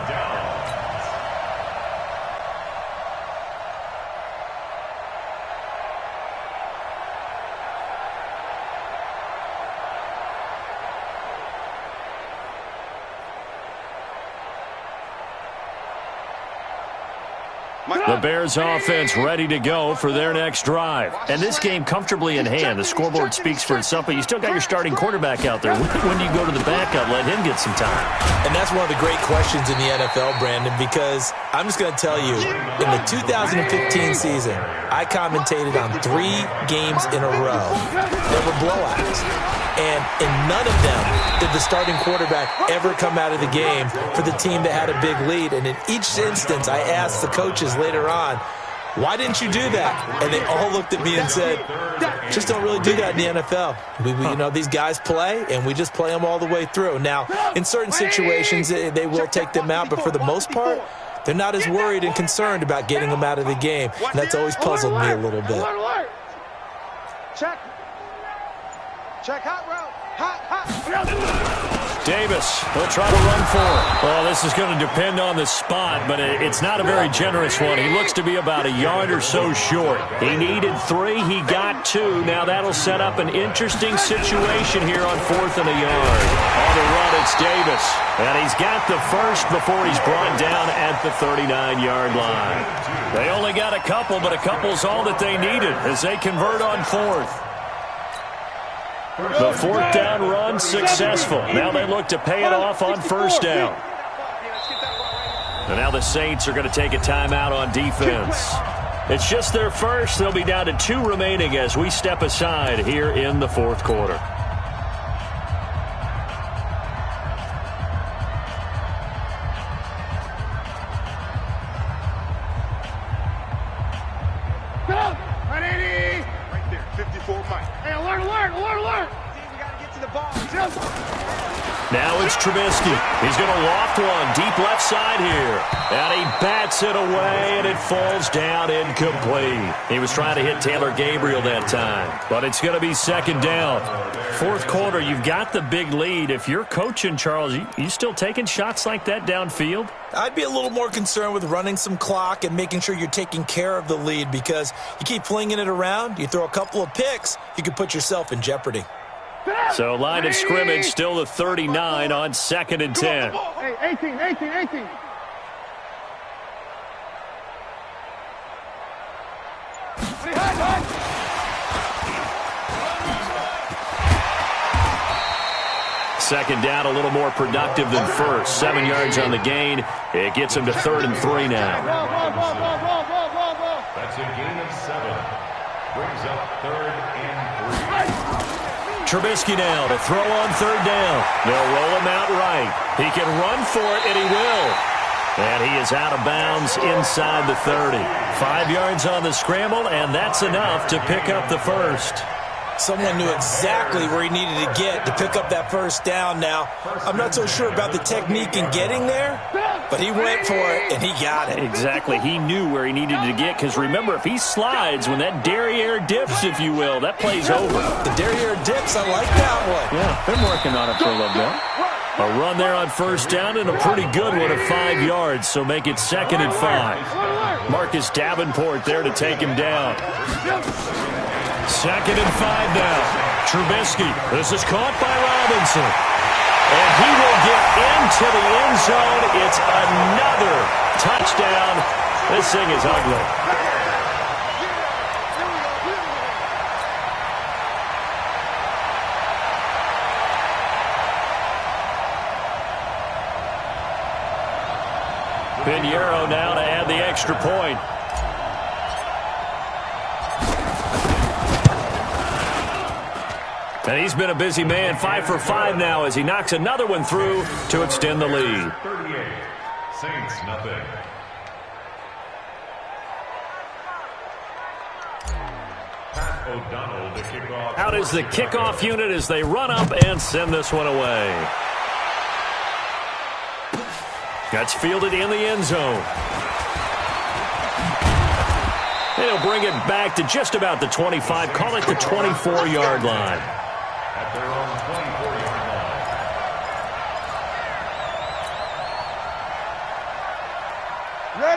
The Bears offense ready to go for their next drive. And this game comfortably in hand. The scoreboard speaks for itself, but you still got your starting quarterback out there. When do you go to the backup, let him get some time? And that's one of the great questions in the NFL, Brandon, because I'm just going to tell you, in the 2015 season, I commentated on 3 games in a row. There were blowouts. And in none of them did the starting quarterback ever come out of the game for the team that had a big lead. And in each instance, I asked the coaches later on, why didn't you do that? And they all looked at me and said, just don't really do that in the NFL. You know, these guys play, and we just play them all the way through. Now, in certain situations, they will take them out, but for the most part, they're not as worried and concerned about getting them out of the game. And that's always puzzled me a little bit. Check hot route. Hot. Davis, he'll try to run for it. Well, this is going to depend on the spot, but it's not a very generous one. He looks to be about a yard or so short. He needed 3. He got 2. Now that'll set up an interesting situation here on 4th and a yard. On the run, it's Davis. And he's got the first before he's brought down at the 39-yard line. They only got a couple, but a couple's all that they needed as they convert on 4th. The 4th down run successful. Now they look to pay it off on 1st down. And now the Saints are going to take a timeout on defense. It's just their first. They'll be down to 2 remaining as we step aside here in the 4th quarter. Right there, 54 Mike. Hey, alert. We got to get to the ball. Now it's Trubisky. He's going to loft one deep left side here. And he bats it away, and it falls down incomplete. He was trying to hit Taylor Gabriel that time, but it's going to be 2nd down. 4th quarter, you've got the big lead. If you're coaching, Charles, you still taking shots like that downfield? I'd be a little more concerned with running some clock and making sure you're taking care of the lead, because you keep flinging it around, you throw a couple of picks, you could put yourself in jeopardy. So line of scrimmage still the 39 on 2nd and 10. Hey, 18. Second down, a little more productive than first. 7 yards on the gain. It gets him to 3rd and 3 now. That's a gain of 7. Brings up 3rd and 3. Trubisky now to throw on 3rd down. They'll roll him out right. He can run for it, and he will. And he is out of bounds inside the 30. 5 yards on the scramble, and that's enough to pick up the first. Someone knew exactly where he needed to get to pick up that 1st down. Now, I'm not so sure about the technique in getting there, but he went for it, and he got it. Exactly. He knew where he needed to get, because remember, if he slides, when that derriere dips, if you will, that play's over. The derriere dips, I like that one. Yeah, been working on it for a little bit. A run there on 1st down, and a pretty good one of 5 yards, so make it 2nd and 5. Marcus Davenport there to take him down. 2nd and 5 now. Trubisky. This is caught by Robinson. And he will get into the end zone. It's another touchdown. This thing is ugly. Pinheiro now to add the extra point. And he's been a busy man, 5 for 5 now as he knocks another one through to extend the lead. 38. Saints nothing. Pat O'Donnell to kick off. Out is the kickoff unit as they run up and send this one away. That's fielded in the end zone. And he'll bring it back to just about the 25, call it the 24-yard line. At their own 24-yard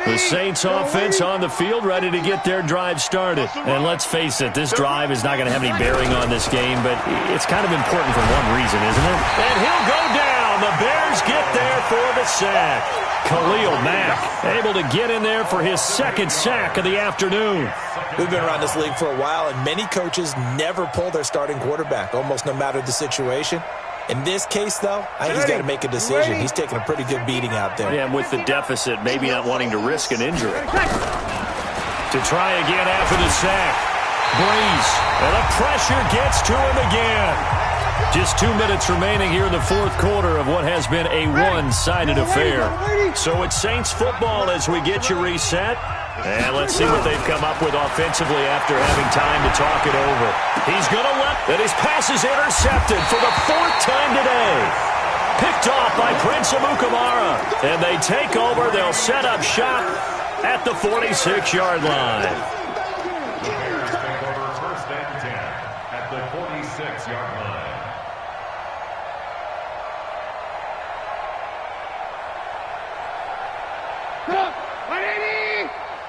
line. The Saints offense on the field, ready to get their drive started. And let's face it, this drive is not going to have any bearing on this game, but it's kind of important for one reason, isn't it? And he'll go down And the Bears get there for the sack. Khalil Mack able to get in there for his second sack of the afternoon. We've been around this league for a while, and many coaches never pull their starting quarterback, almost no matter the situation. In this case, though, I think he's got to make a decision. He's taking a pretty good beating out there. Yeah, and with the deficit, maybe not wanting to risk an injury. To try again after the sack. Breeze, and the pressure gets to him again. Just 2 minutes remaining here in the fourth quarter of what has been a one-sided affair. So it's Saints football as we get you reset. And let's see what they've come up with offensively after having time to talk it over. He's going to let that his pass is intercepted for the fourth time today. Picked off by Prince Amukamara. And they take over. They'll set up shop at the 46-yard line. Bears take over first and 10 at the 46-yard line.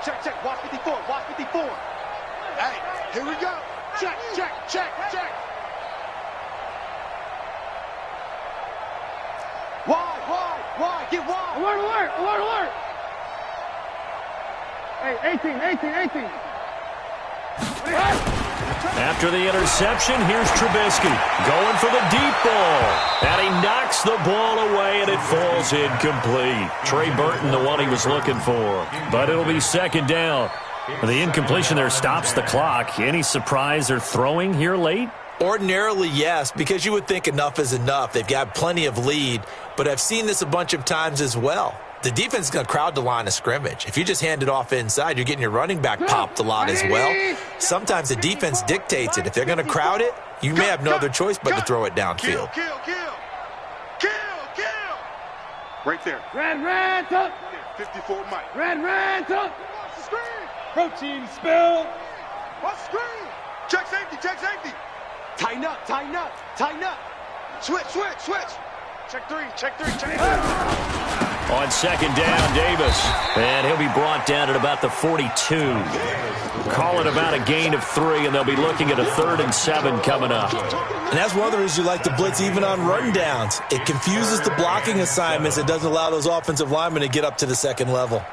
Check, check. Watch 54. Watch 54. Hey, here we go. Check, check, check, check. Wide. Get wide. Alert. Hey, 18. After the interception, here's Trubisky going for the deep ball. And he knocks the ball away, and it falls incomplete. Trey Burton, the one he was looking for. But it'll be second down. The incompletion there stops the clock. Any surprise they're throwing here late? Ordinarily, yes, because you would think enough is enough. They've got plenty of lead, but I've seen this a bunch of times as well. The defense is going to crowd the line of scrimmage. If you just hand it off inside, you're getting your running back popped a lot as well. Sometimes the defense dictates it. If they're going to crowd it, you may have no other choice but to throw it downfield. Kill. Right there. Red, tuck. 54 Mike. Red, tuck. Watch the screen. Protein spill. Watch the screen. Check safety. Tighten up. Switch. Check three. On second down, Davis. And he'll be brought down at about the 42. Call it about a gain of 3, and they'll be looking at a 3rd and 7 coming up. And that's one of the reasons you like to blitz even on run downs. It confuses the blocking assignments. It doesn't allow those offensive linemen to get up to the second level.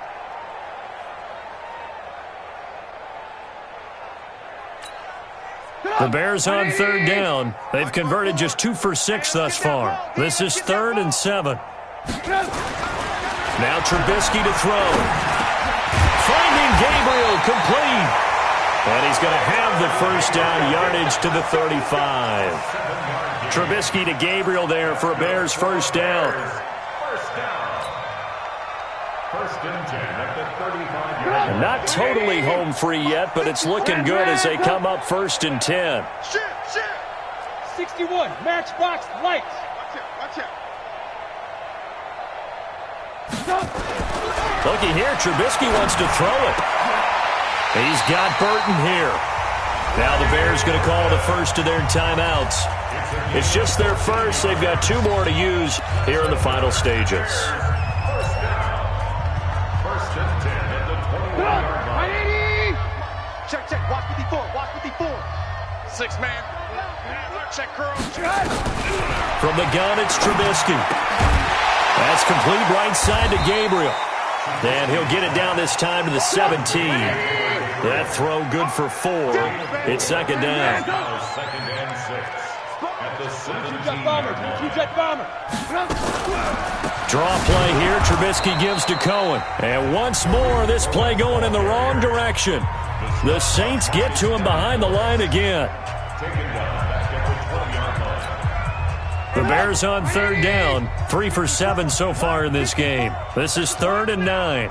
The Bears on third down. They've converted just 2 for 6 thus far. This is 3rd and 7. Now Trubisky to throw. Finding Gabriel complete. And he's going to have the first down yardage to the 35. Trubisky to Gabriel there for a Bears first down. First and 10 at the 35-yard line. Not totally home free yet, but it's looking good as they come up 1st and 10. Shift. 61, matchbox lights. Watch out. Looky here, Trubisky wants to throw it. He's got Burton here. Now the Bears going to call the first of their timeouts. It's just their first. They've got 2 more to use here in the final stages. First and 10 at the 21-yard line. Check. Watch 54. 6-man. Check curl. From the gun, it's Trubisky. That's complete right side to Gabriel. And he'll get it down this time to the 17. That throw good for 4. It's second down. Second and 6 at the 17. Two-jet bomber. Draw play here. Trubisky gives to Cohen. And once more, this play going in the wrong direction. The Saints get to him behind the line again. Taken down back at the 20-yard line. The Bears on third down. 3 for 7 so far in this game. This is 3rd and 9.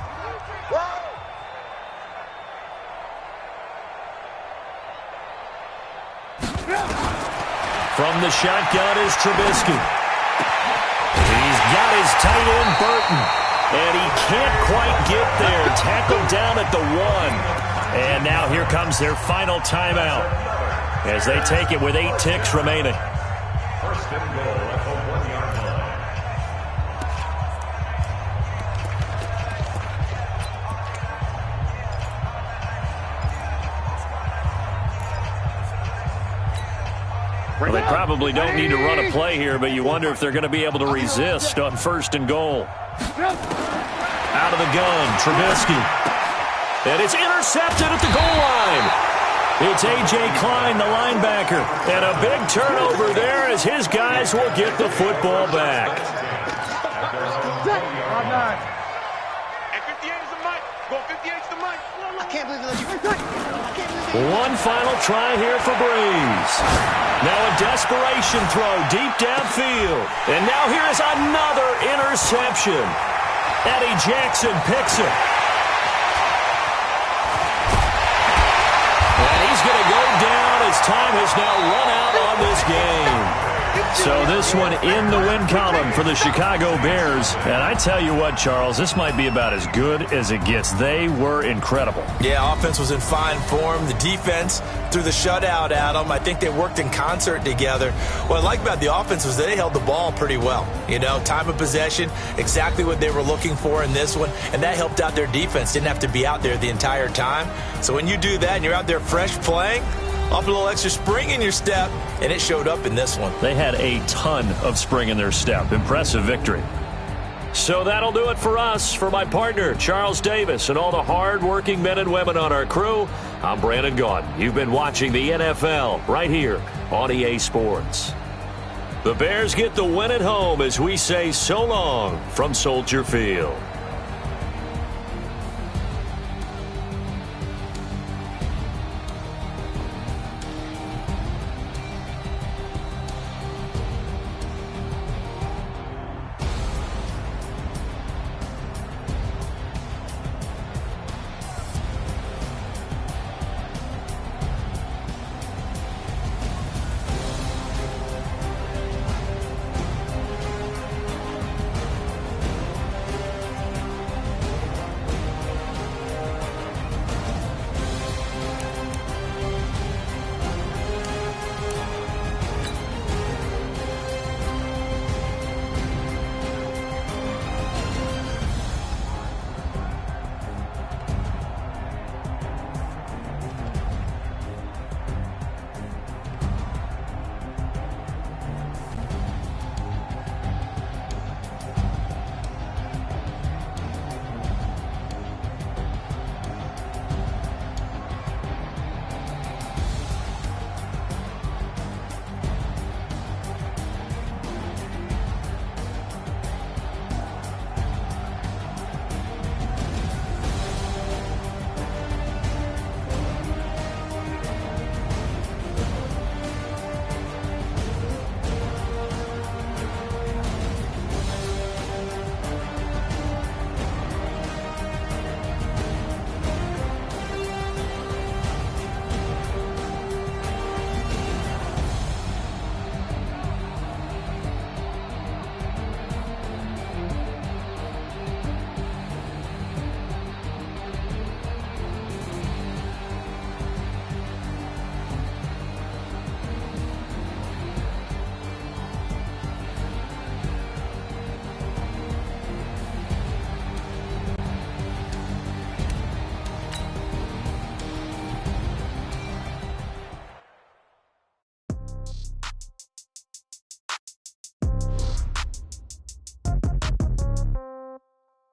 From the shotgun is Trubisky. He's got his tight end, Burton. And he can't quite get there. Tackled down at the 1. And now here comes their final timeout as they take it with 8 ticks remaining. First and goal at the 1-yard line. Well, they probably don't need to run a play here, but you wonder if they're going to be able to resist on 1st and goal. Out of the gun, Trubisky. And it's intercepted at the goal line. It's A.J. Klein, the linebacker. And a big turnover there as his guys will get the football back. And 58 is the mic. Go 58 is the mic. I can't believe they let you. One final try here for Breeze. Now a desperation throw deep downfield. And now here is another interception. Eddie Jackson picks it. And he's going to go down as time has now run out on this game. So this one in the win column for the Chicago Bears. And I tell you what, Charles, this might be about as good as it gets. They were incredible. Yeah, offense was in fine form. The defense threw the shutout at them. I think they worked in concert together. What I like about the offense was they held the ball pretty well. You know, time of possession, exactly what they were looking for in this one. And that helped out their defense. Didn't have to be out there the entire time. So when you do that and you're out there fresh playing, off a little extra spring in your step, and it showed up in this one. They had a ton of spring in their step. Impressive victory. So that'll do it for us. For my partner, Charles Davis, and all the hard-working men and women on our crew, I'm Brandon Gaudin. You've been watching the NFL right here on EA Sports. The Bears get the win at home as we say so long from Soldier Field.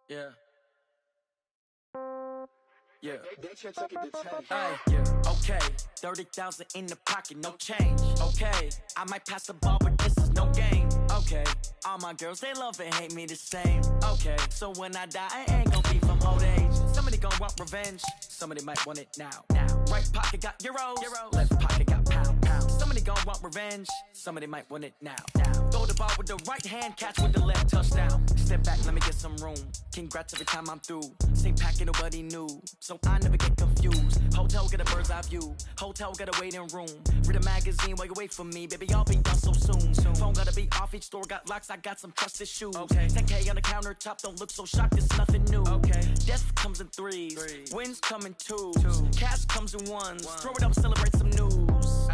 Yeah. Yeah. Yeah. Okay. 30,000 in the pocket, no change. Okay. I might pass the ball, but this is no game. Okay. All my girls, they love and hate me the same. Okay. So when I die, I ain't gonna be from old age. Somebody gonna want revenge. Somebody might want it now. Right pocket got euros. Left pocket got pound. Somebody gonna want revenge. Somebody might want it now. Throw the ball with the right hand, catch with the left, touchdown. Step back, let me get some room. Congrats every time I'm through. Same packet, nobody knew, so I never get confused. Hotel get a bird's eye view. Hotel got a waiting room. Read a magazine while you wait for me, baby. I'll be done so soon. Phone gotta be off. Each store got locks. I got some trusted shoes. 10K on the countertop. Don't look so shocked. It's nothing new. Death comes in threes. Wins come in twos. Cash comes in ones. Throw it up, celebrate some news.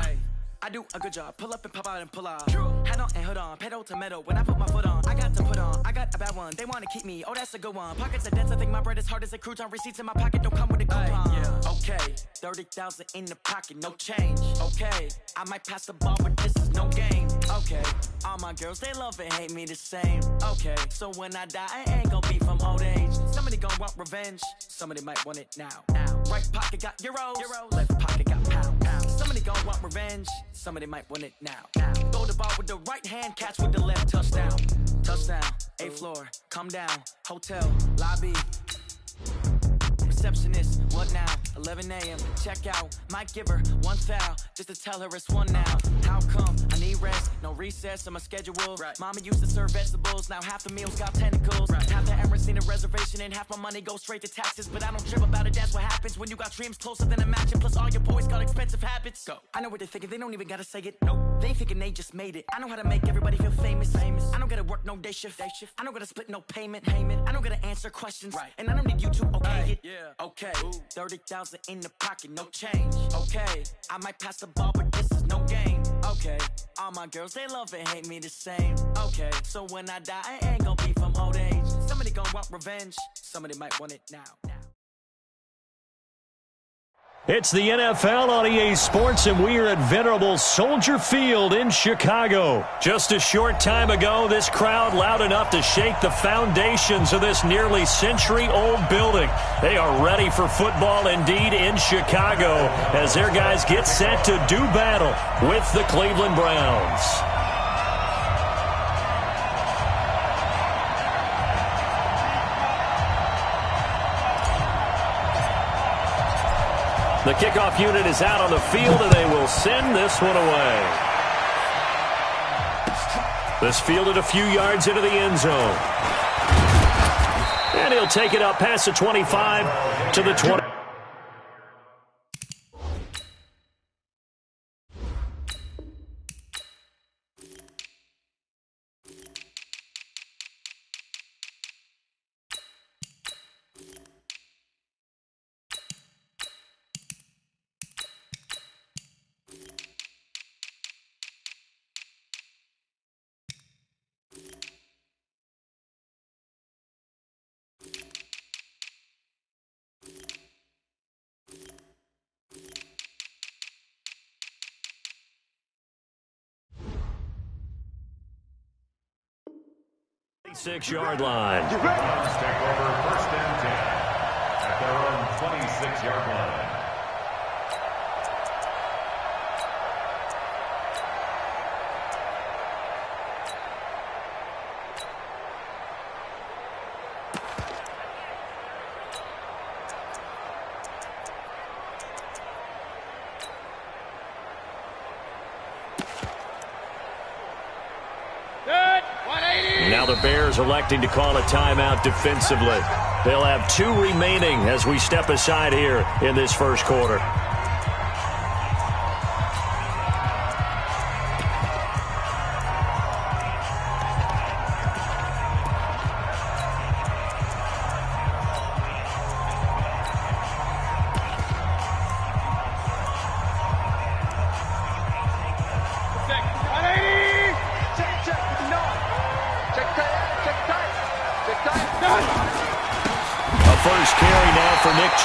I do a good job. Pull up and pop out and pull out. Head on and hood on. Pedal to metal. When I put my foot on, I got to put on. I got a bad one. They want to keep me. Oh, that's a good one. Pockets are dense. I think my bread is hard as a crouton. Receipts in my pocket don't come with a coupon. Okay. 30,000 in the pocket. No change. Okay. I might pass the ball, but this is no game. Okay, all my girls, they love and hate me the same. Okay, so when I die, I ain't gonna be from old age. Somebody gonna want revenge, somebody might want it now. Right pocket got euros, left pocket got pounds. Somebody gonna want revenge, somebody might want it now. Throw the ball with the right hand, catch with the left, touchdown. Touchdown, 8th floor, come down, hotel, lobby. Receptionist, what now? 11 a.m. Check out. Might give her one foul just to tell her it's one now. How come? I need rest, no recess on my schedule. Right. Mama used to serve vegetables, now half the meals got tentacles. Right. Half the errands need a reservation and half my money goes straight to taxes. But I don't trip about it, that's what happens when you got dreams closer than a match. And plus all your boys got expensive habits. Go. I know what they're thinking, they don't even gotta say it. Nope. They thinking they just made it. I know how to make everybody feel famous. I don't gotta work no day shift. I don't gotta split no payment. I don't gotta answer questions. Right. And I don't need you to okay it. Yeah. Okay, 30,000 in the pocket, no change. Okay, I might pass the ball, but this is no game. Okay, all my girls, they love and hate me the same. Okay, so when I die, I ain't gonna be from old age. Somebody gonna want revenge, somebody might want it now. It's the NFL on EA Sports, and we are at venerable Soldier Field in Chicago. Just a short time ago, this crowd loud enough to shake the foundations of this nearly century-old building. They are ready for football indeed in Chicago as their guys get set to do battle with the Cleveland Browns. The kickoff unit is out on the field, and they will send this one away. This fielded a few yards into the end zone. And he'll take it up past the 25 to the 20. Six-yard line. Browns take over 1st and 10 at their own 26-yard line. Now the Bears electing to call a timeout defensively. They'll have 2 remaining as we step aside here in this first quarter.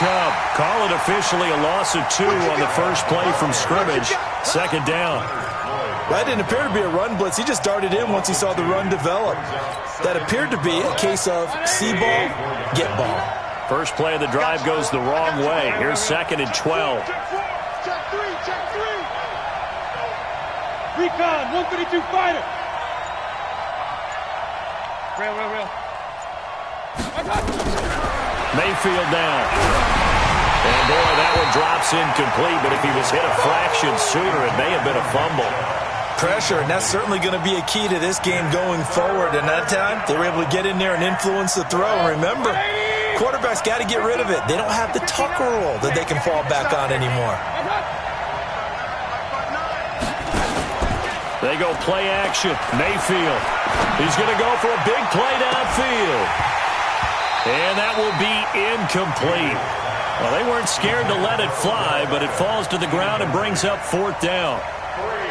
Call it officially a loss of 2 on the first play from scrimmage. 2nd down. That didn't appear to be a run blitz. He just darted in once he saw the run develop. That appeared to be a case of see ball, get ball. First play of the drive goes the wrong way. Here's 2nd and 12. Check three. Recon, 152 fighter. Real. Mayfield down. And boy, that one drops incomplete, but if he was hit a fraction sooner, it may have been a fumble. Pressure, and that's certainly going to be a key to this game going forward. And that time, they were able to get in there and influence the throw. And remember, quarterbacks got to get rid of it. They don't have the tucker roll that they can fall back on anymore. They go play action. Mayfield. He's going to go for a big play downfield. And that will be incomplete. Well, they weren't scared to let it fly, but it falls to the ground and brings up 4th down.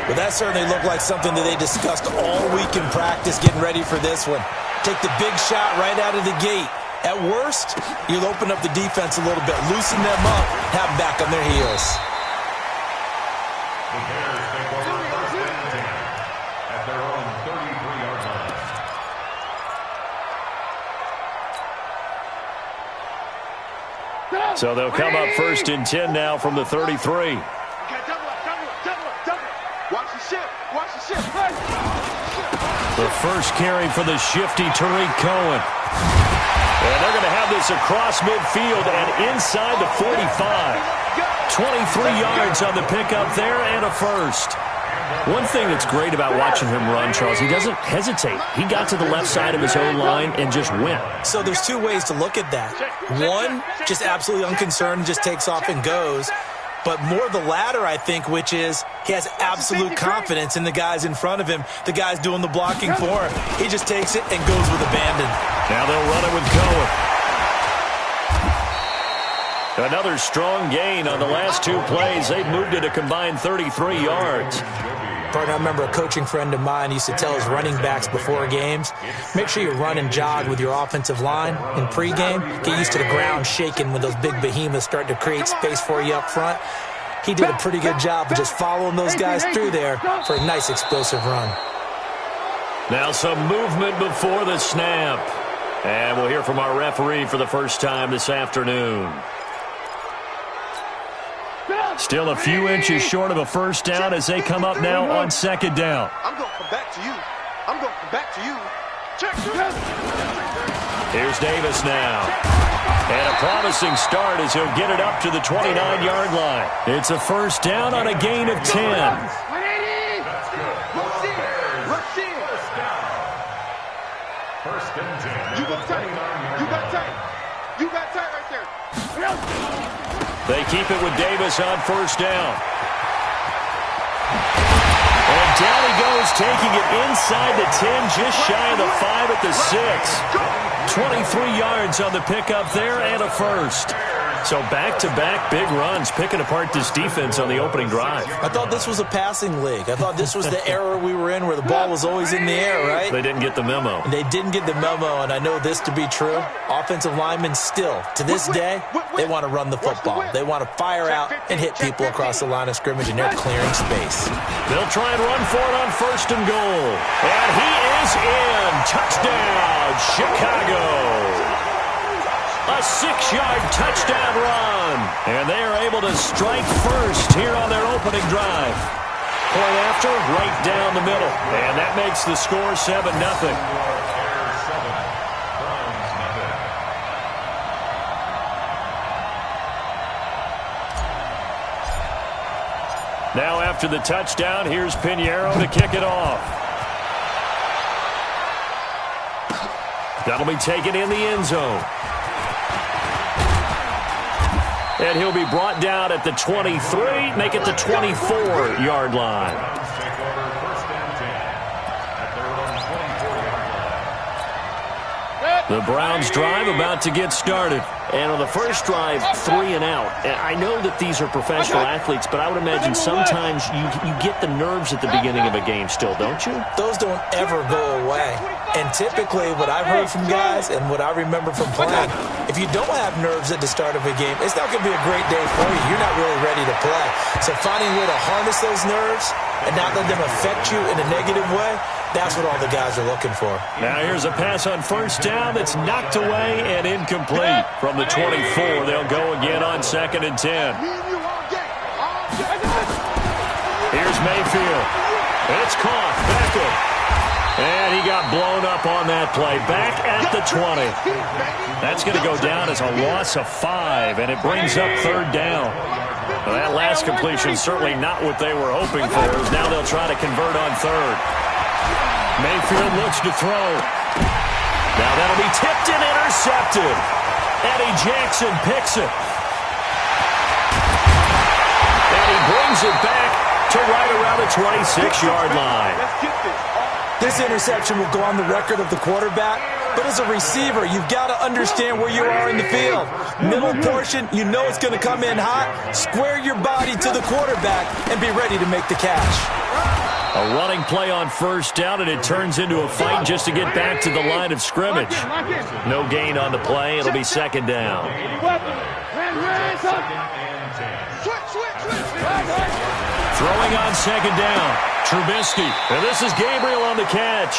Well, that certainly looked like something that they discussed all week in practice getting ready for this one. Take the big shot right out of the gate. At worst, you'll open up the defense a little bit, loosen them up, have them back on their heels. So they'll come up 1st and 10 now from the 33. Okay, double up. Watch the shift. The first carry for the shifty Tariq Cohen. And they're going to have this across midfield and inside the 45. 23 yards on the pickup there and a first. One thing that's great about watching him run, Charles, he doesn't hesitate. He got to the left side of his own line and just went. So there's two ways to look at that. One, just absolutely unconcerned, just takes off and goes. But more the latter, I think, which is he has absolute confidence in the guys in front of him, the guys doing the blocking for him. He just takes it and goes with abandon. Now they'll run it with Cohen. Another strong gain on the last 2 plays. They've moved it a combined 33 yards. Partner, I remember a coaching friend of mine used to tell his running backs before games, make sure you run and jog with your offensive line in pregame. Get used to the ground shaking when those big behemoths start to create space for you up front. He did a pretty good job of just following those guys through there for a nice explosive run. Now some movement before the snap. And we'll hear from our referee for the first time this afternoon. Still a few inches short of a first down as they come up now on 2nd down. I'm going to come back to you. Here's Davis now. And a promising start as he'll get it up to the 29-yard line. It's a first down on a gain of 10. First and 10. You got tight right there. They keep it with Davis on first down. And down he goes, taking it inside the 10, just shy of the 5 at the 6. 23 yards on the pickup there and a first. So back-to-back big runs, picking apart this defense on the opening drive. I thought this was a passing league. I thought this was the era we were in where the ball was always in the air, right? They didn't get the memo. They didn't get the memo, and I know this to be true. Offensive linemen still, to this day, they want to run the football. They want to fire out and hit people across the line of scrimmage, and they're clearing space. They'll try and run for it on 1st and goal. And he is in. Touchdown, Chicago. A 6-yard touchdown run. And they are able to strike first here on their opening drive. Point after, right down the middle. And that makes the score 7-0. Now after the touchdown, here's Pinheiro to kick it off. That'll be taken in the end zone. And he'll be brought down at the 23, make it the 24-yard line. The Browns drive about to get started. And on the first drive, 3 and out. And I know that these are professional athletes, but I would imagine sometimes you get the nerves at the beginning of a game still, don't you? Those don't ever go away. And typically what I've heard from guys and what I remember from playing, if you don't have nerves at the start of a game, it's not going to be a great day for you. You're not really ready to play. So finding a way to harness those nerves and not let them affect you in a negative way, that's what all the guys are looking for. Now here's a pass on first down that's knocked away and incomplete. From the 24, they'll go again on 2nd and 10. Here's Mayfield. It's caught. Beckham. And he got blown up on that play. Back at the 20. That's going to go down as a loss of 5, and it brings up 3rd down. Well, that last completion certainly not what they were hoping for. As now they'll try to convert on 3rd. Mayfield looks to throw. Now that'll be tipped and intercepted. Eddie Jackson picks it. And he brings it back to right around the 26-yard line. This interception will go on the record of the quarterback, but as a receiver, you've got to understand where you are in the field. Middle portion, you know it's going to come in hot. Square your body to the quarterback and be ready to make the catch. A running play on first down, and it turns into a fight just to get back to the line of scrimmage. No gain on the play. It'll be 2nd down. Throwing on 2nd down. Trubisky. And this is Gabriel on the catch.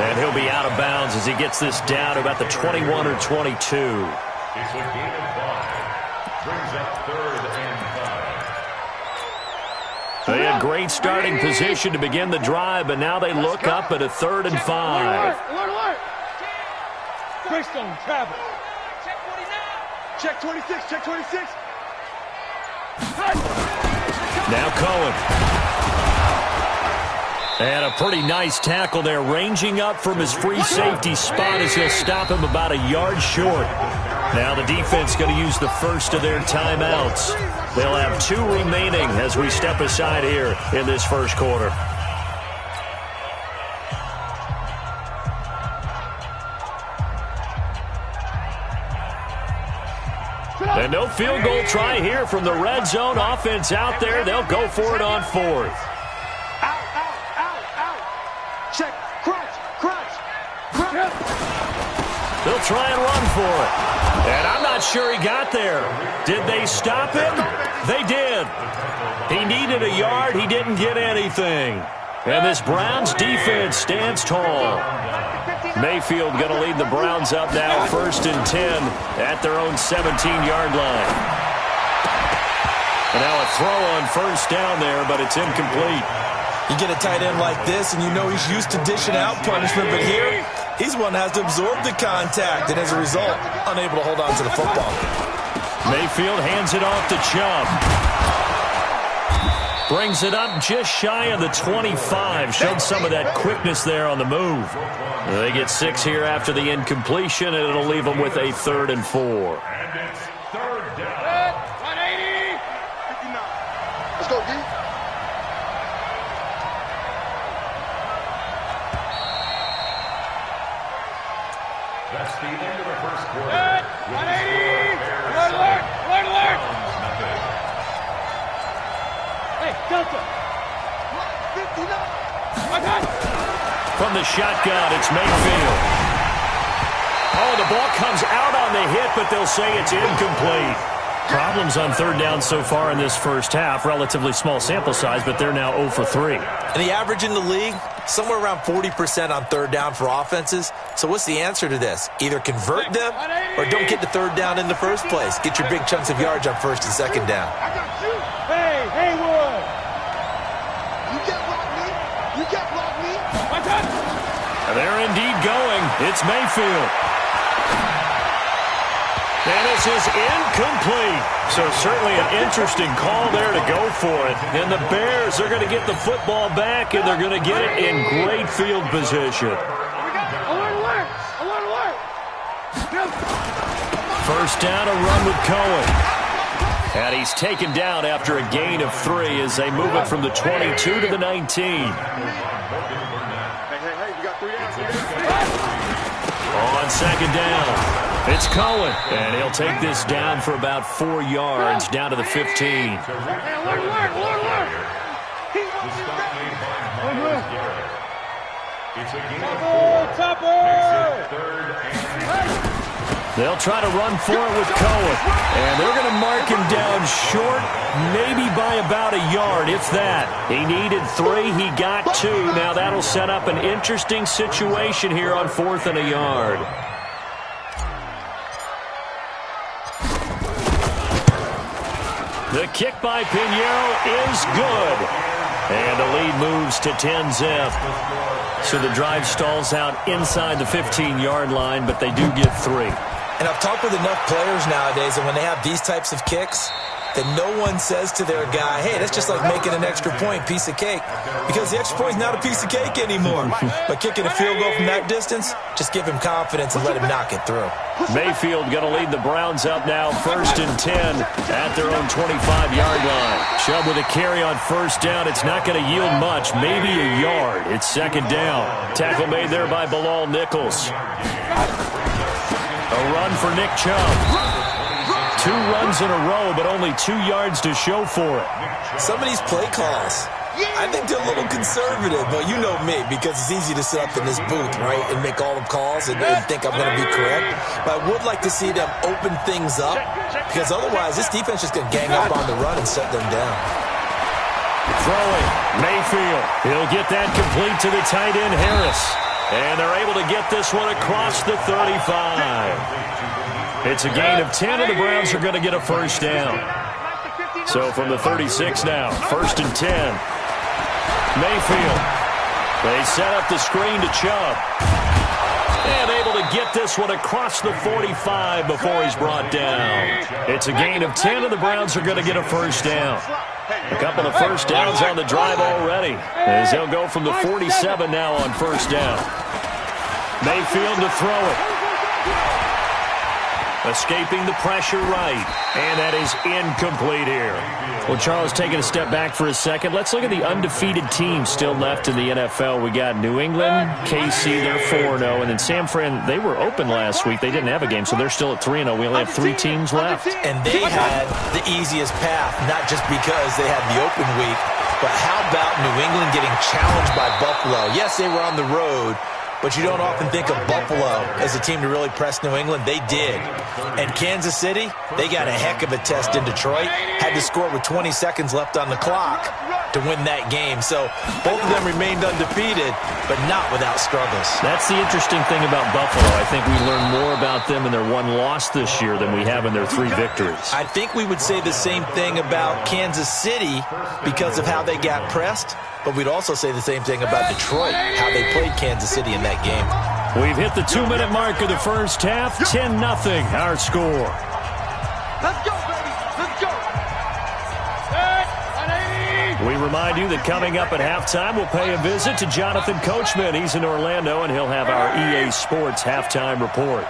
And he'll be out of bounds as he gets this down to about the 21 or 22. Brings up 3rd and 5. They had great starting position to begin the drive, but now they look up at a 3rd and 5. Alert. Greystone, travel. Check 26, check 26. Now Cohen. And a pretty nice tackle there, ranging up from his free safety spot as he'll stop him about a yard short. Now the defense going to use the first of their timeouts. They'll have 2 remaining as we step aside here in this first quarter. And no field goal try here from the red zone. Offense out there. They'll go for it on 4th. Check, crunch. They'll try and run for it. And I'm not sure he got there. Did they stop him? They did. He needed a yard. He didn't get anything. And this Browns defense stands tall. Mayfield going to lead the Browns up now 1st and 10 at their own 17-yard line. And now a throw on 1st down there, but it's incomplete. You get a tight end like this, and you know he's used to dishing out punishment, but here, he's one that has to absorb the contact, and as a result, unable to hold on to the football. Mayfield hands it off to Chubb. Brings it up just shy of the 25. Showed some of that quickness there on the move. They get 6 here after the incompletion, and it'll leave them with a 3rd and 4. And it's 3rd down. 180. 59. Let's go, D. That's the end of the first quarter. 180. Alert. Hey, Delta. 59. From the shotgun, it's Mayfield. Oh, the ball comes out on the hit, but they'll say it's incomplete. Problems on 3rd down so far in this first half. Relatively small sample size, but they're now 0 for 3. And the average in the league, somewhere around 40% on 3rd down for offenses. So what's the answer to this? Either convert them or don't get to 3rd down in the first place. Get your big chunks of yards on 1st and 2nd down. I got you. Hey, Haywood. You can't block me. You can't block me. They're indeed going. It's Mayfield. And this is incomplete. So certainly an interesting call there to go for it. And the Bears are going to get the football back, and they're going to get it in great field position. Alert. 1st down, a run with Cohen. And he's taken down after a gain of 3 as they move it from the 22 to the 19. Hey, you got 3 downs. On 2nd down. It's Cohen, and he'll take this down for about 4 yards, down to the 15. The stop made by Myles Garrett. It's a gain of 4. Makes it 3rd and 10. They'll try to run for it with Cohen, and they're going to mark him down short, maybe by about a yard, if that. He needed 3, he got 2. Now that'll set up an interesting situation here on 4th and a yard. The kick by Pinheiro is good. And the lead moves to 10-zip. So the drive stalls out inside the 15-yard line, but they do get 3. And I've talked with enough players nowadays, and when they have these types of kicks, that no one says to their guy, hey, that's just like making an extra point, piece of cake. Because the extra point is not a piece of cake anymore. But kicking a field goal from that distance, just give him confidence and let him knock it through. Mayfield going to lead the Browns up now 1st and 10 at their own 25-yard line. Chubb with a carry on 1st down. It's not going to yield much, maybe a yard. It's 2nd down. Tackle made there by Bilal Nichols. A run for Nick Chubb. 2 runs in a row, but only 2 yards to show for it. Some of these play calls, I think they're a little conservative, but you know me, because it's easy to sit up in this booth, right, and make all the calls and think I'm going to be correct. But I would like to see them open things up, because otherwise this defense is going to gang up on the run and shut them down. Throwing, Mayfield. He'll get that complete to the tight end, Harris. And they're able to get this one across the 35. It's a gain of 10, and the Browns are going to get a first down. So from the 36 now, 1st and 10. Mayfield. They set up the screen to Chubb. And able to get this one across the 45 before he's brought down. It's a gain of 10, and the Browns are going to get a first down. A couple of first downs on the drive already, as they'll go from the 47 now on first down. Mayfield to throw it. Escaping the pressure right. And that is incomplete here. Well, Charles, taking a step back for a second. Let's look at the undefeated teams still left in the NFL. We got New England, KC, they're 4-0. And then San Fran, they were open last week. They didn't have a game, so they're still at 3-0. We only have 3 teams left. And they had the easiest path, not just because they had the open week, but how about New England getting challenged by Buffalo? Yes, they were on the road, but you don't often think of Buffalo as a team to really press New England. They did. And Kansas City, they got a heck of a test in Detroit. Had to score with 20 seconds left on the clock to win that game. So both of them remained undefeated, but not without struggles. That's the interesting thing about Buffalo. I think we learned more about them in their 1 loss this year than we have in their 3 victories. I think we would say the same thing about Kansas City because of how they got pressed. But we'd also say the same thing about Detroit, how they played Kansas City in that game. We've hit the 2-minute mark of the first half. 10-0 our score. Let's go, baby. Let's go. We remind you that coming up at halftime, we'll pay a visit to Jonathan Coachman. He's in Orlando, and he'll have our EA Sports halftime report.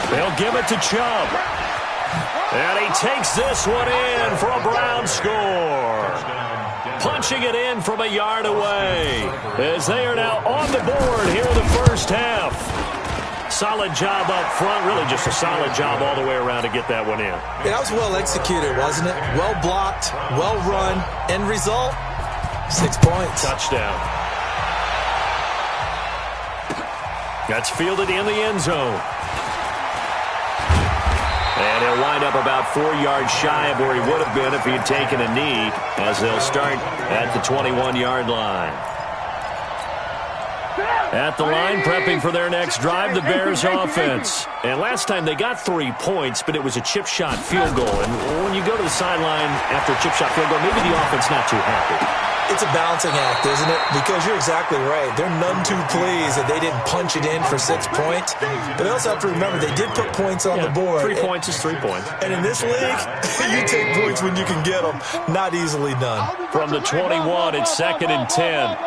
They'll give it to Chubb. And he takes this one in for a Brown score. Punching it in from a yard away, as they are now on the board here in the first half. Solid job up front, really just a solid job all the way around to get that one in. Yeah, that was well executed, wasn't it? Well blocked, well run. End result, 6 points. Touchdown. That's fielded in the end zone. And he'll wind up about 4 yards shy of where he would have been if he had taken a knee, as they'll start at the 21-yard line. At the line, prepping for their next drive, the Bears offense. And last time they got 3 points, but it was a chip shot field goal. And when you go to the sideline after a chip shot field goal, maybe the offense not too happy. It's a balancing act, isn't it? Because you're exactly right. They're none too pleased that they didn't punch it in for 6 points. But they also have to remember they did put points on the board. 3 points is 3 points. And in this league, you take points when you can get them. Not easily done. From the 21, it's 2nd and 10.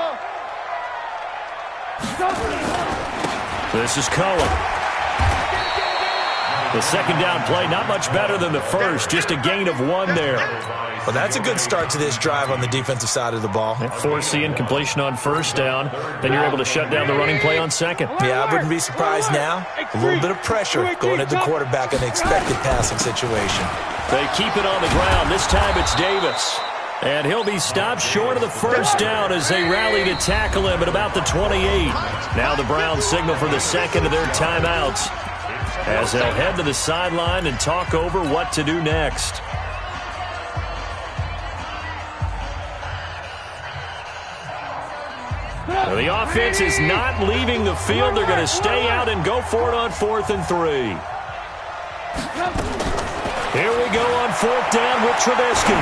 This is Cullen. The second down play, not much better than the first. Just a gain of 1 there. Well, that's a good start to this drive on the defensive side of the ball. Force the incompletion on first down. Then you're able to shut down the running play on second. Yeah, I wouldn't be surprised now. A little bit of pressure going at the quarterback in an expected passing situation. They keep it on the ground. This time it's Davis. And he'll be stopped short of the first down as they rally to tackle him at about the 28. Now the Browns signal for the second of their timeouts, as they'll head to the sideline and talk over what to do next. Well, the offense is not leaving the field. They're going to stay out and go for it on 4th and 3. Here we go on 4th down with Trubisky.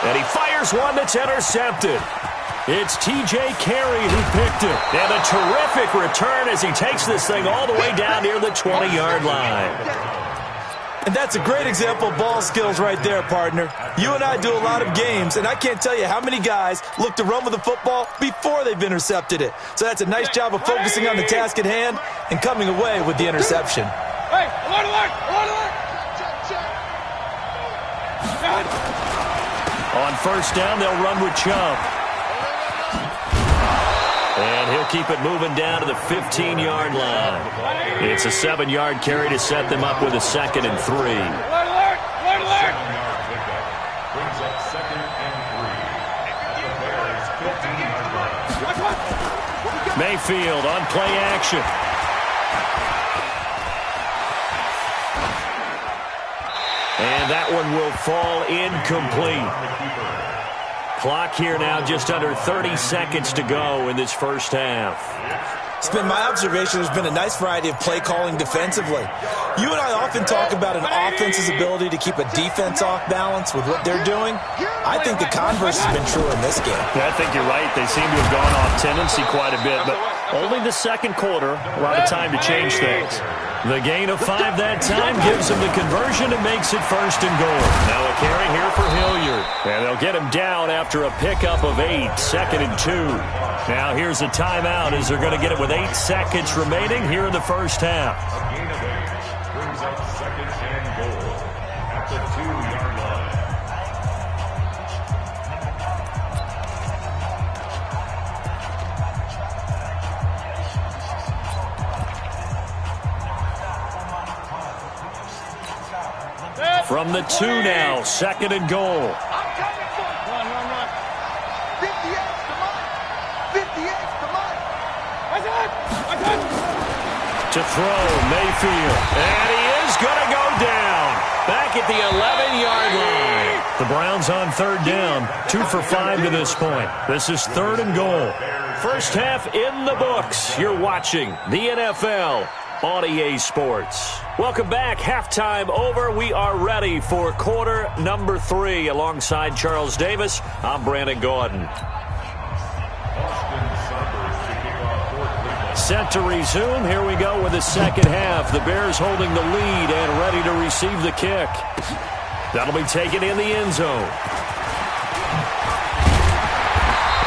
And he fires one that's intercepted. It's T.J. Carey who picked it. And a terrific return as he takes this thing all the way down near the 20-yard line. And that's a great example of ball skills right there, partner. You and I do a lot of games, and I can't tell you how many guys look to run with the football before they've intercepted it. So that's a nice job of focusing on the task at hand and coming away with the interception. Hey, alert! On first down, they'll run with Chubb. And he'll keep it moving down to the 15-yard line. It's a 7-yard carry to set them up with a 2nd and 3. Alert! Brings up 2nd and 3. The Bears 15-yard line. Mayfield on play action. And that one will fall incomplete. Clock here now, just under 30 seconds to go in this first half. It's been my observation there's been a nice variety of play calling defensively. You and I often talk about an offense's ability to keep a defense off balance with what they're doing. I think the converse has been true in this game. Yeah, I think you're right. They seem to have gone off tendency quite a bit, but only the second quarter, a lot of time to change things. The gain of 5 that time gives him the conversion and makes it 1st and goal. Now a carry here for Hilliard. And they'll get him down after a pickup of 8, 2nd and 2. Now here's a timeout as they're going to get it with 8 seconds remaining here in the first half. A gain of 8 brings up 2nd and goal at the 2-yard line. From the 2 now, 2nd and goal. I'm coming for you. Run. 58's the money. 58's the money. To throw, Mayfield. And he is going to go down. Back at the 11-yard line. The Browns on 3rd down. 2 for 5 to this point. This is 3rd and goal. First half in the books. You're watching the NFL on EA Sports. Welcome back. Halftime over. We are ready for quarter number 3. Alongside Charles Davis, I'm Brandon Gordon. Set to resume. Here we go with the second half. The Bears holding the lead and ready to receive the kick. That'll be taken in the end zone.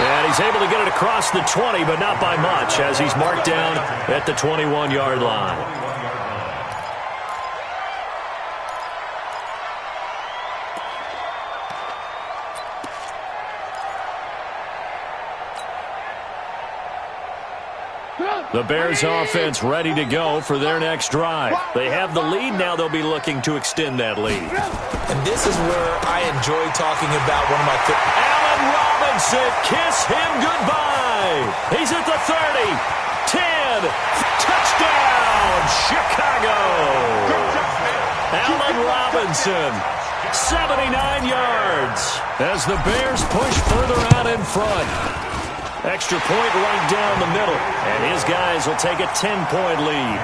And he's able to get it across the 20, but not by much, as he's marked down at the 21-yard line. The Bears offense ready to go for their next drive. They have the lead. Now they'll be looking to extend that lead. And this is where I enjoy talking about one of my... Allen Robinson, kiss him goodbye. He's at the 30, 10, touchdown, Chicago. Allen Robinson, 79 yards as the Bears push further out in front. Extra point right down the middle, and his guys will take a 10-point lead.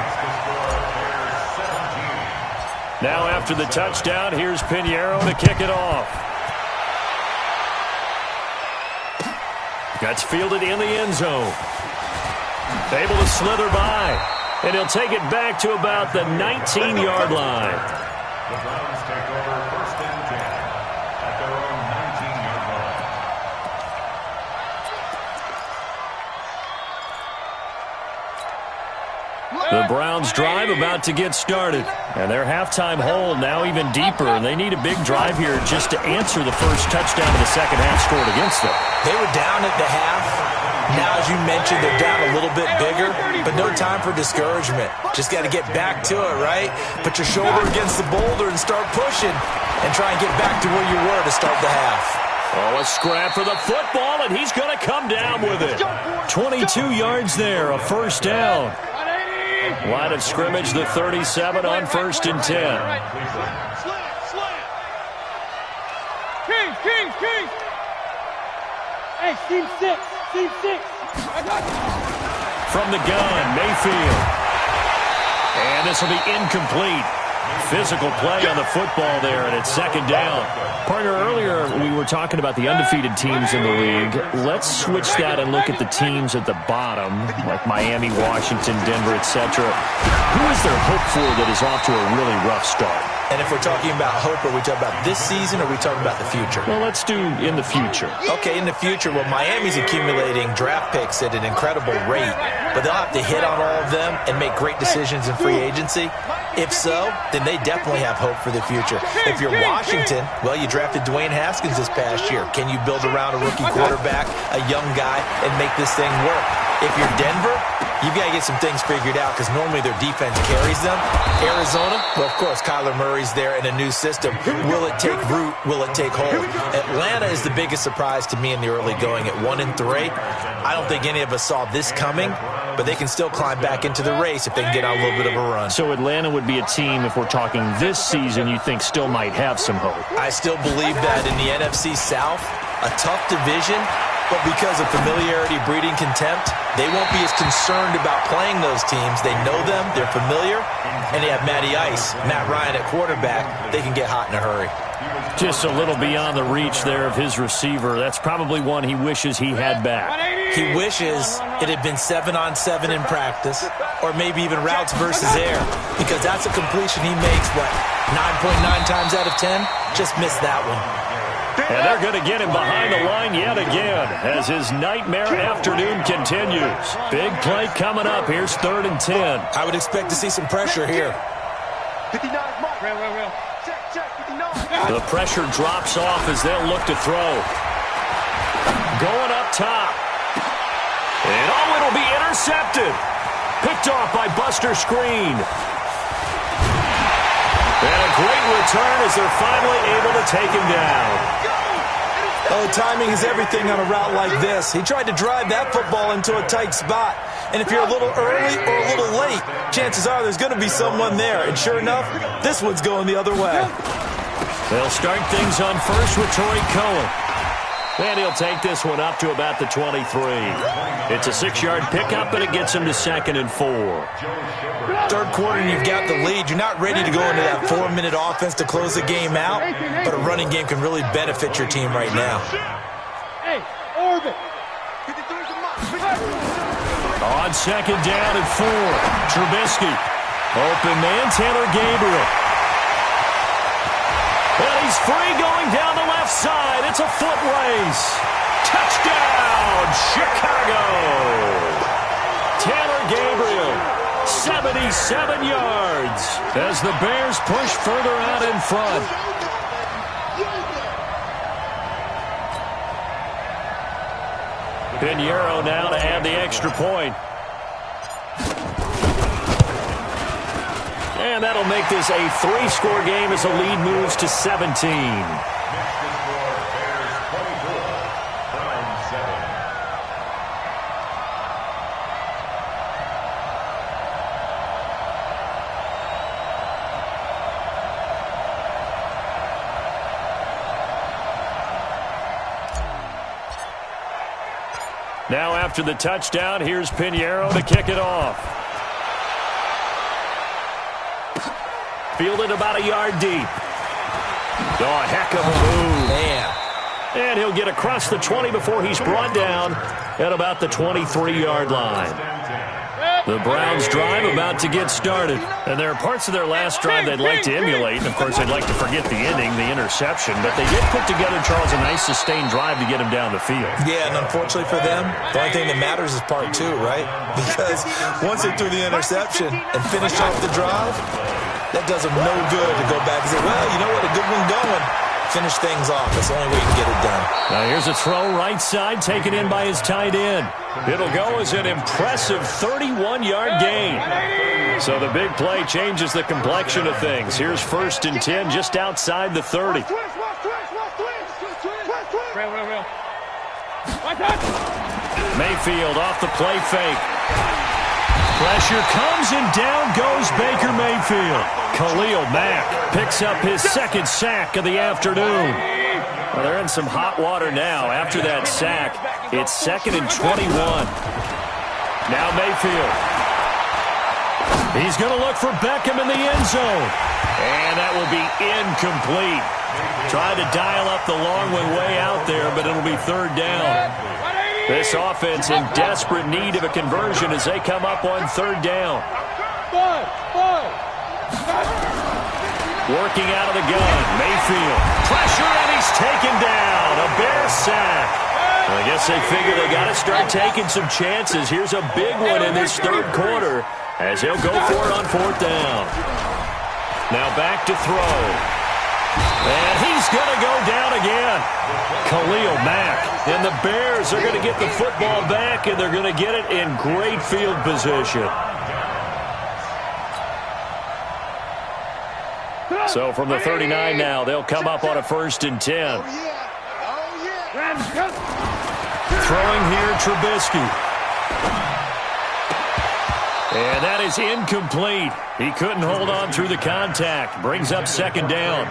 Now after the touchdown, here's Pinheiro to kick it off. That's fielded in the end zone. Able to slither by, and he'll take it back to about the 19-yard line. The Browns take over 1st and 10 at their own 19-yard line. The Browns drive about to get started. And their halftime hole now even deeper. And they need a big drive here just to answer the first touchdown of the second half scored against them. They were down at the half. Now, as you mentioned, they're down a little bit bigger, but no time for discouragement. Just got to get back to it, right? Put your shoulder against the boulder and start pushing and try and get back to where you were to start the half. Oh, a scrap for the football, and he's going to come down with it. 22 yards there, a first down. Line of scrimmage, the 37 on 1st and 10. King. Hey, team 6. From the gun, Mayfield. And this will be incomplete. Physical play on the football there, and it's 2nd down. Partner, earlier we were talking about the undefeated teams in the league. Let's switch that and look at the teams at the bottom, like Miami, Washington, Denver, etc. Who is there hope for that is off to a really rough start? And if we're talking about hope, are we talking about this season or are we talking about the future? Well, let's do in the future. Okay, in the future, well, Miami's accumulating draft picks at an incredible rate, but they'll have to hit on all of them and make great decisions in free agency. If so, then they definitely have hope for the future. If you're Washington, well, you drafted Dwayne Haskins this past year. Can you build around a rookie quarterback, a young guy, and make this thing work? If you're Denver, you've got to get some things figured out because normally their defense carries them. Arizona, well, of course, Kyler Murray's there in a new system. Will it take root? Will it take hold? Atlanta is the biggest surprise to me in the early going at 1-3. I don't think any of us saw this coming, but they can still climb back into the race if they can get on a little bit of a run. So Atlanta would be a team, if we're talking this season, you think still might have some hope? I still believe that in the NFC South, a tough division, but because of familiarity breeding contempt, they won't be as concerned about playing those teams. They know them, they're familiar, and they have Matty Ice, Matt Ryan at quarterback. They can get hot in a hurry. Just a little beyond the reach there of his receiver. That's probably one he wishes he had back. He wishes it had been 7-on-7 in practice, or maybe even routes versus air, because that's a completion he makes, what, 9.9 times out of 10? Just missed that one. And they're going to get him behind the line yet again as his nightmare afternoon continues. Big play coming up. Here's 3rd and 10. I would expect to see some pressure here. 59 mark. Real. Check, 59. The pressure drops off as they'll look to throw. Going up top. And it'll be intercepted. Picked off by Buster Screen. And a great return as they're finally able to take him down. Oh, timing is everything on a route like this. He tried to drive that football into a tight spot. And if you're a little early or a little late, chances are there's going to be someone there. And sure enough, this one's going the other way. They'll start things on first with Torrey Cohen. And he'll take this one up to about the 23. It's a 6-yard pickup, and it gets him to 2nd and 4. Third quarter, and you've got the lead. You're not ready to go into that 4-minute offense to close the game out, but a running game can really benefit your team right now. Hey, orbit. On 2nd down and 4, Trubisky. Open man, Taylor Gabriel. And he's free going down the left side. It's a foot race. Touchdown, Chicago. Taylor Gabriel, 77 yards as the Bears push further out in front. Pinheiro now to add the extra point. And that'll make this a 3-score game as the lead moves to 17. Next to score, Bears 24, Browns 7. Now after the touchdown, here's Pinheiro to kick it off. Fielded about a yard deep. Oh, a heck of a move. Man. And he'll get across the 20 before he's brought down at about the 23-yard line. The Browns drive about to get started. And there are parts of their last drive they'd like to emulate. And, of course, they'd like to forget the ending, the interception. But they did put together, Charles, a nice sustained drive to get him down the field. Yeah, and unfortunately for them, the only thing that matters is part 2, right? Because once they threw the interception and finished off the drive, that does them no good to go back and say, well, you know what, a good one going. Finish things off. That's the only way you can get it done. Now here's a throw right side taken in by his tight end. It'll go as an impressive 31-yard gain. So the big play changes the complexion of things. Here's 1st and 10 just outside the 30. Mayfield off the play fake. Pressure comes and down goes Baker Mayfield. Khalil Mack picks up his 2nd sack of the afternoon. Well, they're in some hot water now. After that sack, it's 2nd and 21. Now Mayfield. He's going to look for Beckham in the end zone. And that will be incomplete. Tried to dial up the long one way out there, but it'll be 3rd down. This offense in desperate need of a conversion as they come up on 3rd down. Working out of the gun, Mayfield. Pressure, and he's taken down. A Bear sack. Well, I guess they figure they got to start taking some chances. Here's a big one in this 3rd quarter as he'll go for it on 4th down. Now back to throw. And he's going to go down again. Khalil Mack. And the Bears are going to get the football back, and they're going to get it in great field position. So from the 39 now, they'll come up on a 1st and 10. Throwing here, Trubisky. And that is incomplete. He couldn't hold on through the contact. Brings up 2nd down.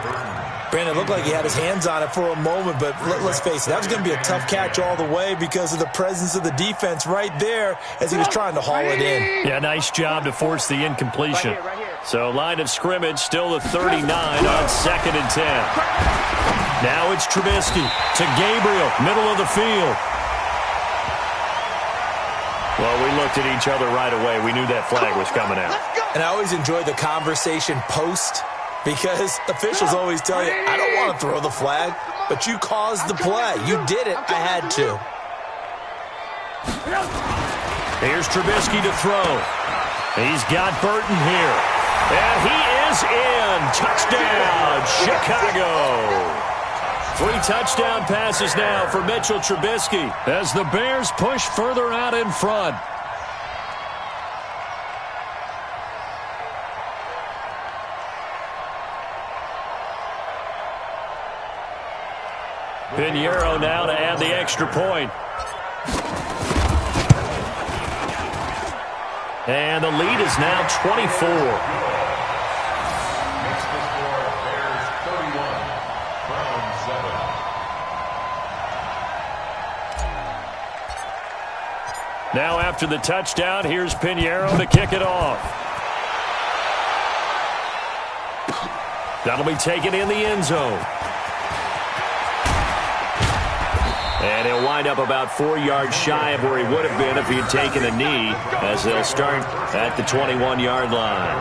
Brandon, it looked like he had his hands on it for a moment, but let's face it, that was going to be a tough catch all the way because of the presence of the defense right there as he was trying to haul it in. Yeah, nice job to force the incompletion. Right here. So line of scrimmage still the 39 on 2nd and 10. Now it's Trubisky to Gabriel, middle of the field. Well, we looked at each other right away. We knew that flag was coming out. And I always enjoy the conversation post because officials always tell you, I don't want to throw the flag, but you caused the play. You did it. I had to. Here's Trubisky to throw. He's got Burton here. And he is in. Touchdown, Chicago. 3 touchdown passes now for Mitchell Trubisky as the Bears push further out in front. Pinheiro now to add the extra point. And the lead is now 24. Makes the score Bears 31, Browns 7. Now after the touchdown, here's Pinheiro to kick it off. That'll be taken in the end zone. And he'll wind up about 4 yards shy of where he would have been if he had taken a knee, as they'll start at the 21-yard line.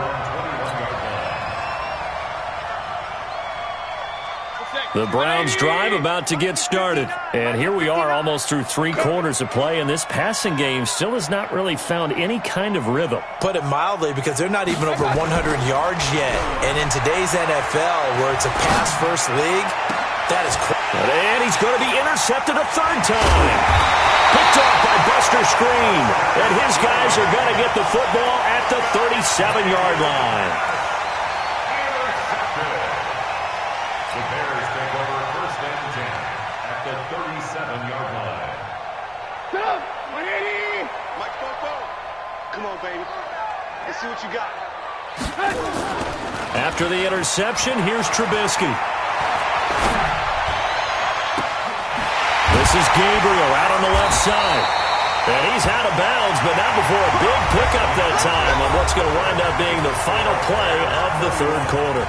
The Browns drive about to get started. And here we are almost through 3 quarters of play, and this passing game still has not really found any kind of rhythm. Put it mildly, because they're not even over 100 yards yet. And in today's NFL, where it's a pass-first league, that is crazy. And he's going to be intercepted a 3rd time. Picked off by Buster Screen. And his guys are going to get the football at the 37-yard line. The Bears take over 1st and 10 at the 37-yard line. Come, 180. Mike Popo. Come on, baby. Let's see what you got. After the interception, here's Trubisky. This is Gabriel out on the left side. And he's out of bounds, but not before a big pickup that time on what's going to wind up being the final play of the 3rd quarter.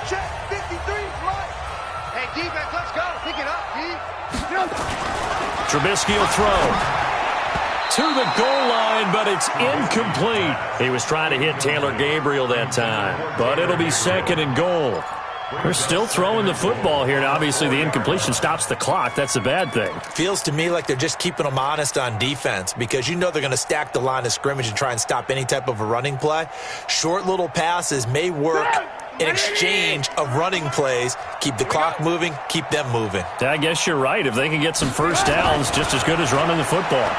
Check 53, right. Hey, defense, let's go. Pick it up, D. Trubisky will throw to the goal line, but it's incomplete. He was trying to hit Taylor Gabriel that time, but it'll be 2nd and goal. They're still throwing the football here, and obviously the incompletion stops the clock. That's a bad thing. Feels to me like they're just keeping them honest on defense, because you know they're going to stack the line of scrimmage and try and stop any type of a running play. Short little passes may work in exchange of running plays. Keep the clock moving, keep them moving. I guess you're right. If they can get some first downs, just as good as running the football.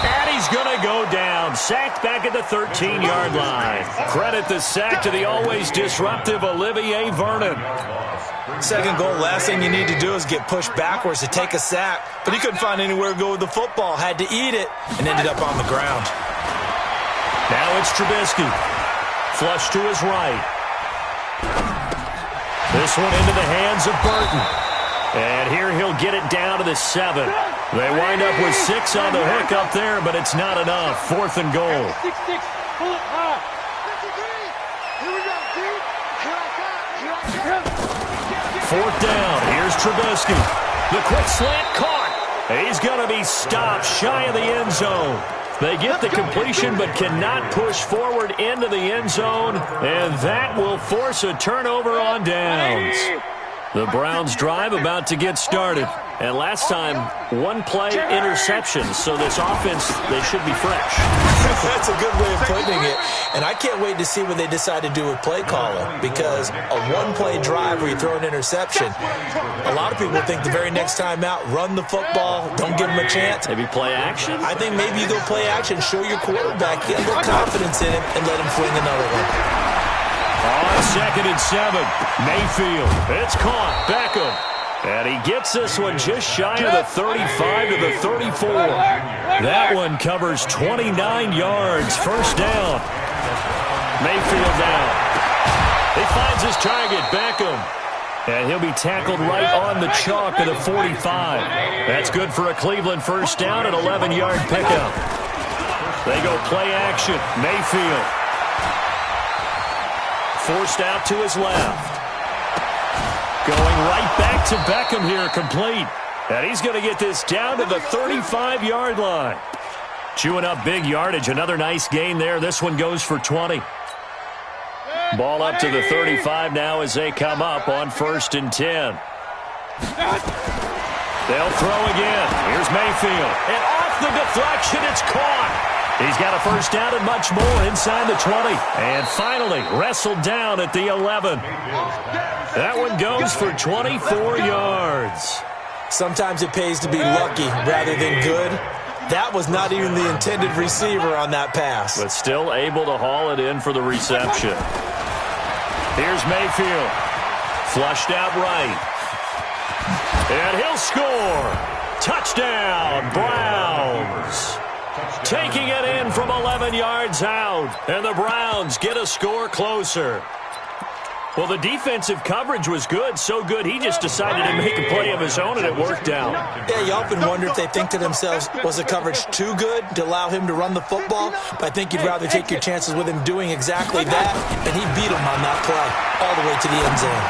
And he's going to go down. Sacked back at the 13-yard line. Credit the sack to the always disruptive Olivier Vernon. 2nd goal, last thing you need to do is get pushed backwards to take a sack. But he couldn't find anywhere to go with the football. Had to eat it and ended up on the ground. Now it's Trubisky. Flush to his right. This one into the hands of Burton. And here he'll get it down to the 7. They wind up with 6 on the hook up there, but it's not enough. 4th and goal. 6-6. Pull it high. 4th down. Here's Trubisky. The quick slant caught. He's going to be stopped shy of the end zone. They get the completion but cannot push forward into the end zone, and that will force a turnover on downs. The Browns drive about to get started. And last time, 1-play interceptions. So this offense, they should be fresh. That's a good way of putting it. And I can't wait to see what they decide to do with play calling. Because a 1-play drive where you throw an interception, a lot of people think the very next time out, run the football, don't give them a chance. Maybe play action? I think maybe you go play action, show your quarterback, get a little confidence in him, and let him fling another one. On 2nd and 7, Mayfield. It's caught. Beckham. And he gets this one just shy of the 35 to the 34. That one covers 29 yards. First down. Mayfield down. He finds his target, Beckham. And he'll be tackled right on the chalk of the 45. That's good for a Cleveland first down, an 11-yard pickup. They go play action. Mayfield. Forced out to his left. Going right back to Beckham here, complete. And he's going to get this down to the 35-yard line. Chewing up big yardage. Another nice gain there. This one goes for 20. Ball up to the 35 now as they come up on 1st and 10. They'll throw again. Here's Mayfield. And off the deflection, it's caught. He's got a first down and much more inside the 20. And finally wrestled down at the 11. That one goes for 24 yards. Sometimes it pays to be lucky rather than good. That was not even the intended receiver on that pass. But still able to haul it in for the reception. Here's Mayfield. Flushed out right. And he'll score. Touchdown, Browns. Taking it in from 11 yards out. And the Browns get a score closer. Well, the defensive coverage was good, so good he just decided to make a play of his own, and it worked out. Yeah, you often wonder if they think to themselves, was the coverage too good to allow him to run the football? But I think you'd rather take your chances with him doing exactly that, and he beat him on that play all the way to the end zone.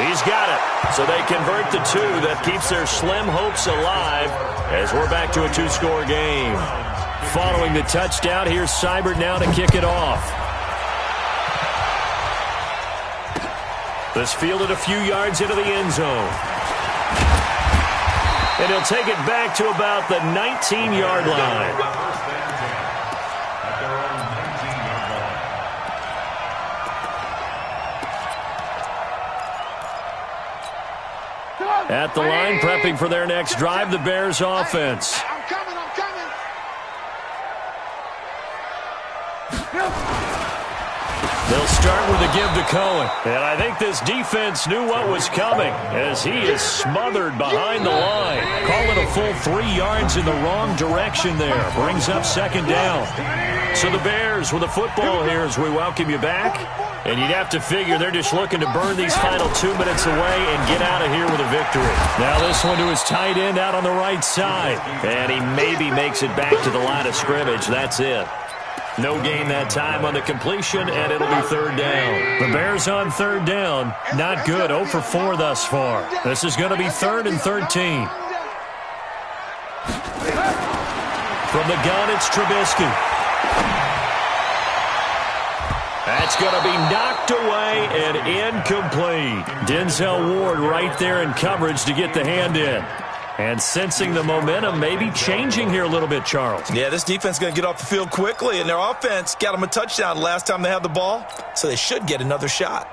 He's got it. So they convert the 2. That keeps their slim hopes alive as we're back to a 2-score game. Following the touchdown, here's Seibert now to kick it off. This fielded a few yards into the end zone. And he'll take it back to about the 19-yard line. At the line, prepping for their next drive, the Bears offense. I'm coming. They'll start with a give to Cohen. And I think this defense knew what was coming as he is smothered behind the line. Call it a full 3 yards in the wrong direction there. Brings up 2nd down. So the Bears with the football here as we welcome you back. And you'd have to figure they're just looking to burn these final 2 minutes away and get out of here with a victory. Now this one to his tight end out on the right side. And he maybe makes it back to the line of scrimmage. That's it. No gain that time on the completion, and it'll be 3rd down. The Bears on 3rd down. Not good. 0 for 4 thus far. This is going to be 3rd and 13. From the gun, it's Trubisky. That's going to be knocked away and incomplete. Denzel Ward right there in coverage to get the hand in. And sensing the momentum maybe changing here a little bit, Charles. Yeah, this defense is going to get off the field quickly, and their offense got them a touchdown last time they had the ball, so they should get another shot.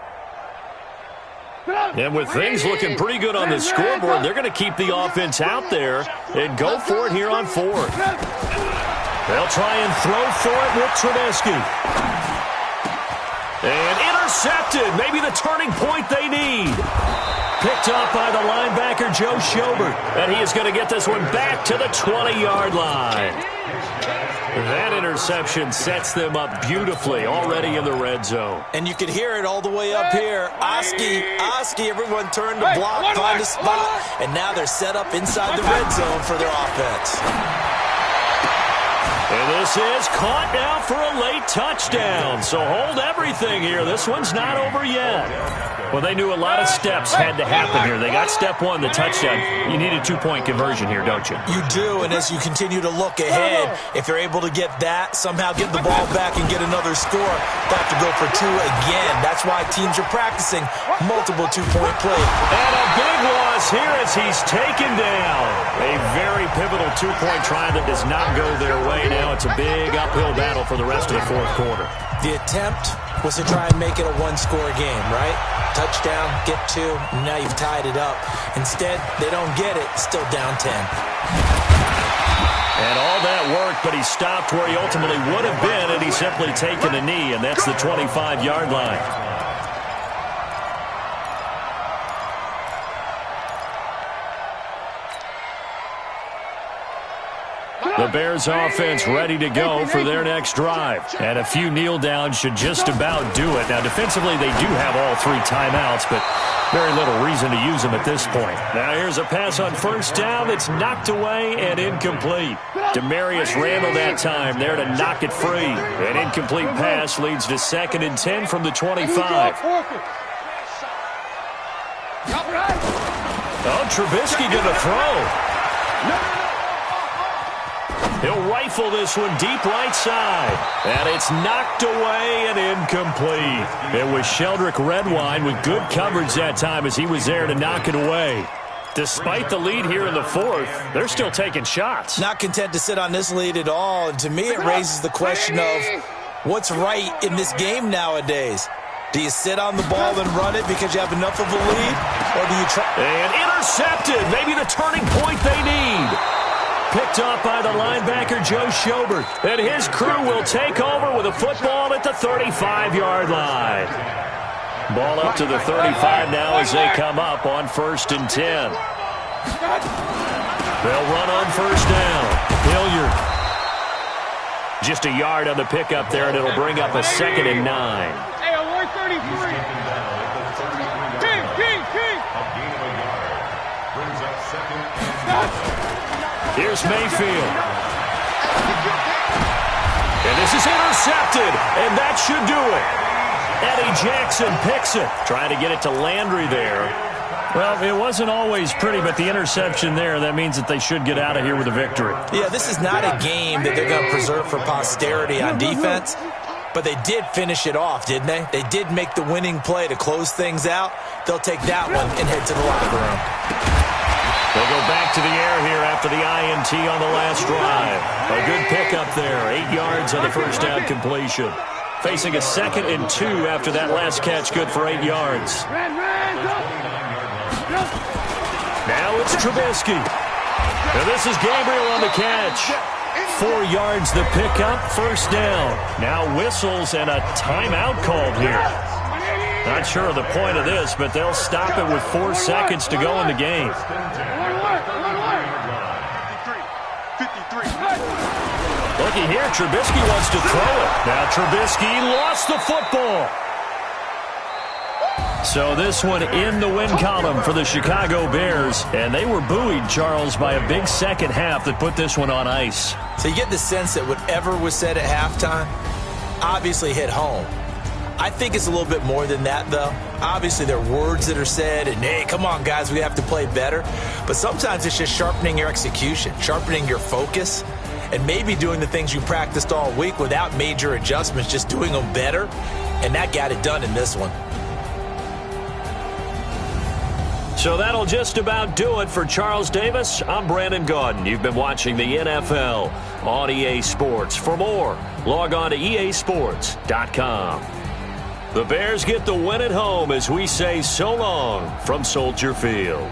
And with things looking pretty good on the scoreboard, they're going to keep the offense out there and go for it here on 4th. They'll try and throw for it with Trubisky. And intercepted. Maybe the turning point they need. Picked off by the linebacker, Joe Schobert. And he is going to get this one back to the 20-yard line. That interception sets them up beautifully already in the red zone. And you could hear it all the way up here. Oski, everyone turned to block, find a spot. And now they're set up inside the red zone for their offense. And this is caught now for a late touchdown. So hold everything here. This one's not over yet. Well, they knew a lot of steps had to happen here. They got step 1, the touchdown. You need a 2-point conversion here, don't you? You do, and as you continue to look ahead, if you're able to get that, somehow get the ball back and get another score, they have to go for 2 again. That's why teams are practicing multiple 2-point plays. And a big loss here as he's taken down. A very pivotal 2-point try that does not go their way. Now it's a big uphill battle for the rest of the 4th quarter. The attempt was to try and make it a 1-score game, right? Touchdown, get 2, and now you've tied it up. Instead, they don't get it, still down 10. And all that worked, but he stopped where he ultimately would have been, and he's simply taken a knee, and that's the 25-yard line. The Bears offense ready to go for their next drive. And a few kneel downs should just about do it. Now, defensively, they do have all 3 timeouts, but very little reason to use them at this point. Now, here's a pass on first down that's knocked away and incomplete. Demarius Randall that time there to knock it free. An incomplete pass leads to 2nd and 10 from the 25. Oh, Trubisky going to throw. He'll rifle this one deep right side. And it's knocked away and incomplete. It was Sheldrick Redwine with good coverage that time as he was there to knock it away. Despite the lead here in the 4th, they're still taking shots. Not content to sit on this lead at all. And to me, it raises the question of what's right in this game nowadays. Do you sit on the ball and run it because you have enough of a lead? Or do you try? And intercepted. Maybe the turning point they need. Picked off by the linebacker, Joe Schobert. And his crew will take over with a football at the 35-yard line. Ball up to the 35 now as they come up on 1st and 10. They'll run on first down. Hilliard. Just a yard on the pickup there, and it'll bring up a 2nd and 9. Hey, 133. King. Brings up 2nd. Here's Mayfield. And this is intercepted, and that should do it. Eddie Jackson picks it. Trying to get it to Landry there. Well, it wasn't always pretty, but the interception there, that means that they should get out of here with a victory. Yeah, this is not a game that they're going to preserve for posterity on defense, but they did finish it off, didn't they? They did make the winning play to close things out. They'll take that one and head to the locker room. They'll go back to the air here after the INT on the last drive. A good pickup there. 8 yards on the first down completion. Facing a 2nd and 2 after that last catch. Good for 8 yards. Now it's Trubisky. And this is Gabriel on the catch. 4 yards the pickup. First down. Now whistles and a timeout called here. Not sure of the point of this, but they'll stop it with 4 seconds to go in the game. Looky here, Trubisky wants to throw it. Now Trubisky lost the football. So this one in the win column for the Chicago Bears. And they were buoyed, Charles, by a big second half that put this one on ice. So you get the sense that whatever was said at halftime obviously hit home. I think it's a little bit more than that, though. Obviously, there are words that are said, and, hey, come on, guys, we have to play better. But sometimes it's just sharpening your execution, sharpening your focus, and maybe doing the things you practiced all week without major adjustments, just doing them better, and that got it done in this one. So that'll just about do it for Charles Davis. I'm Brandon Gaudin. You've been watching the NFL on EA Sports. For more, log on to easports.com. The Bears get the win at home as we say so long from Soldier Field.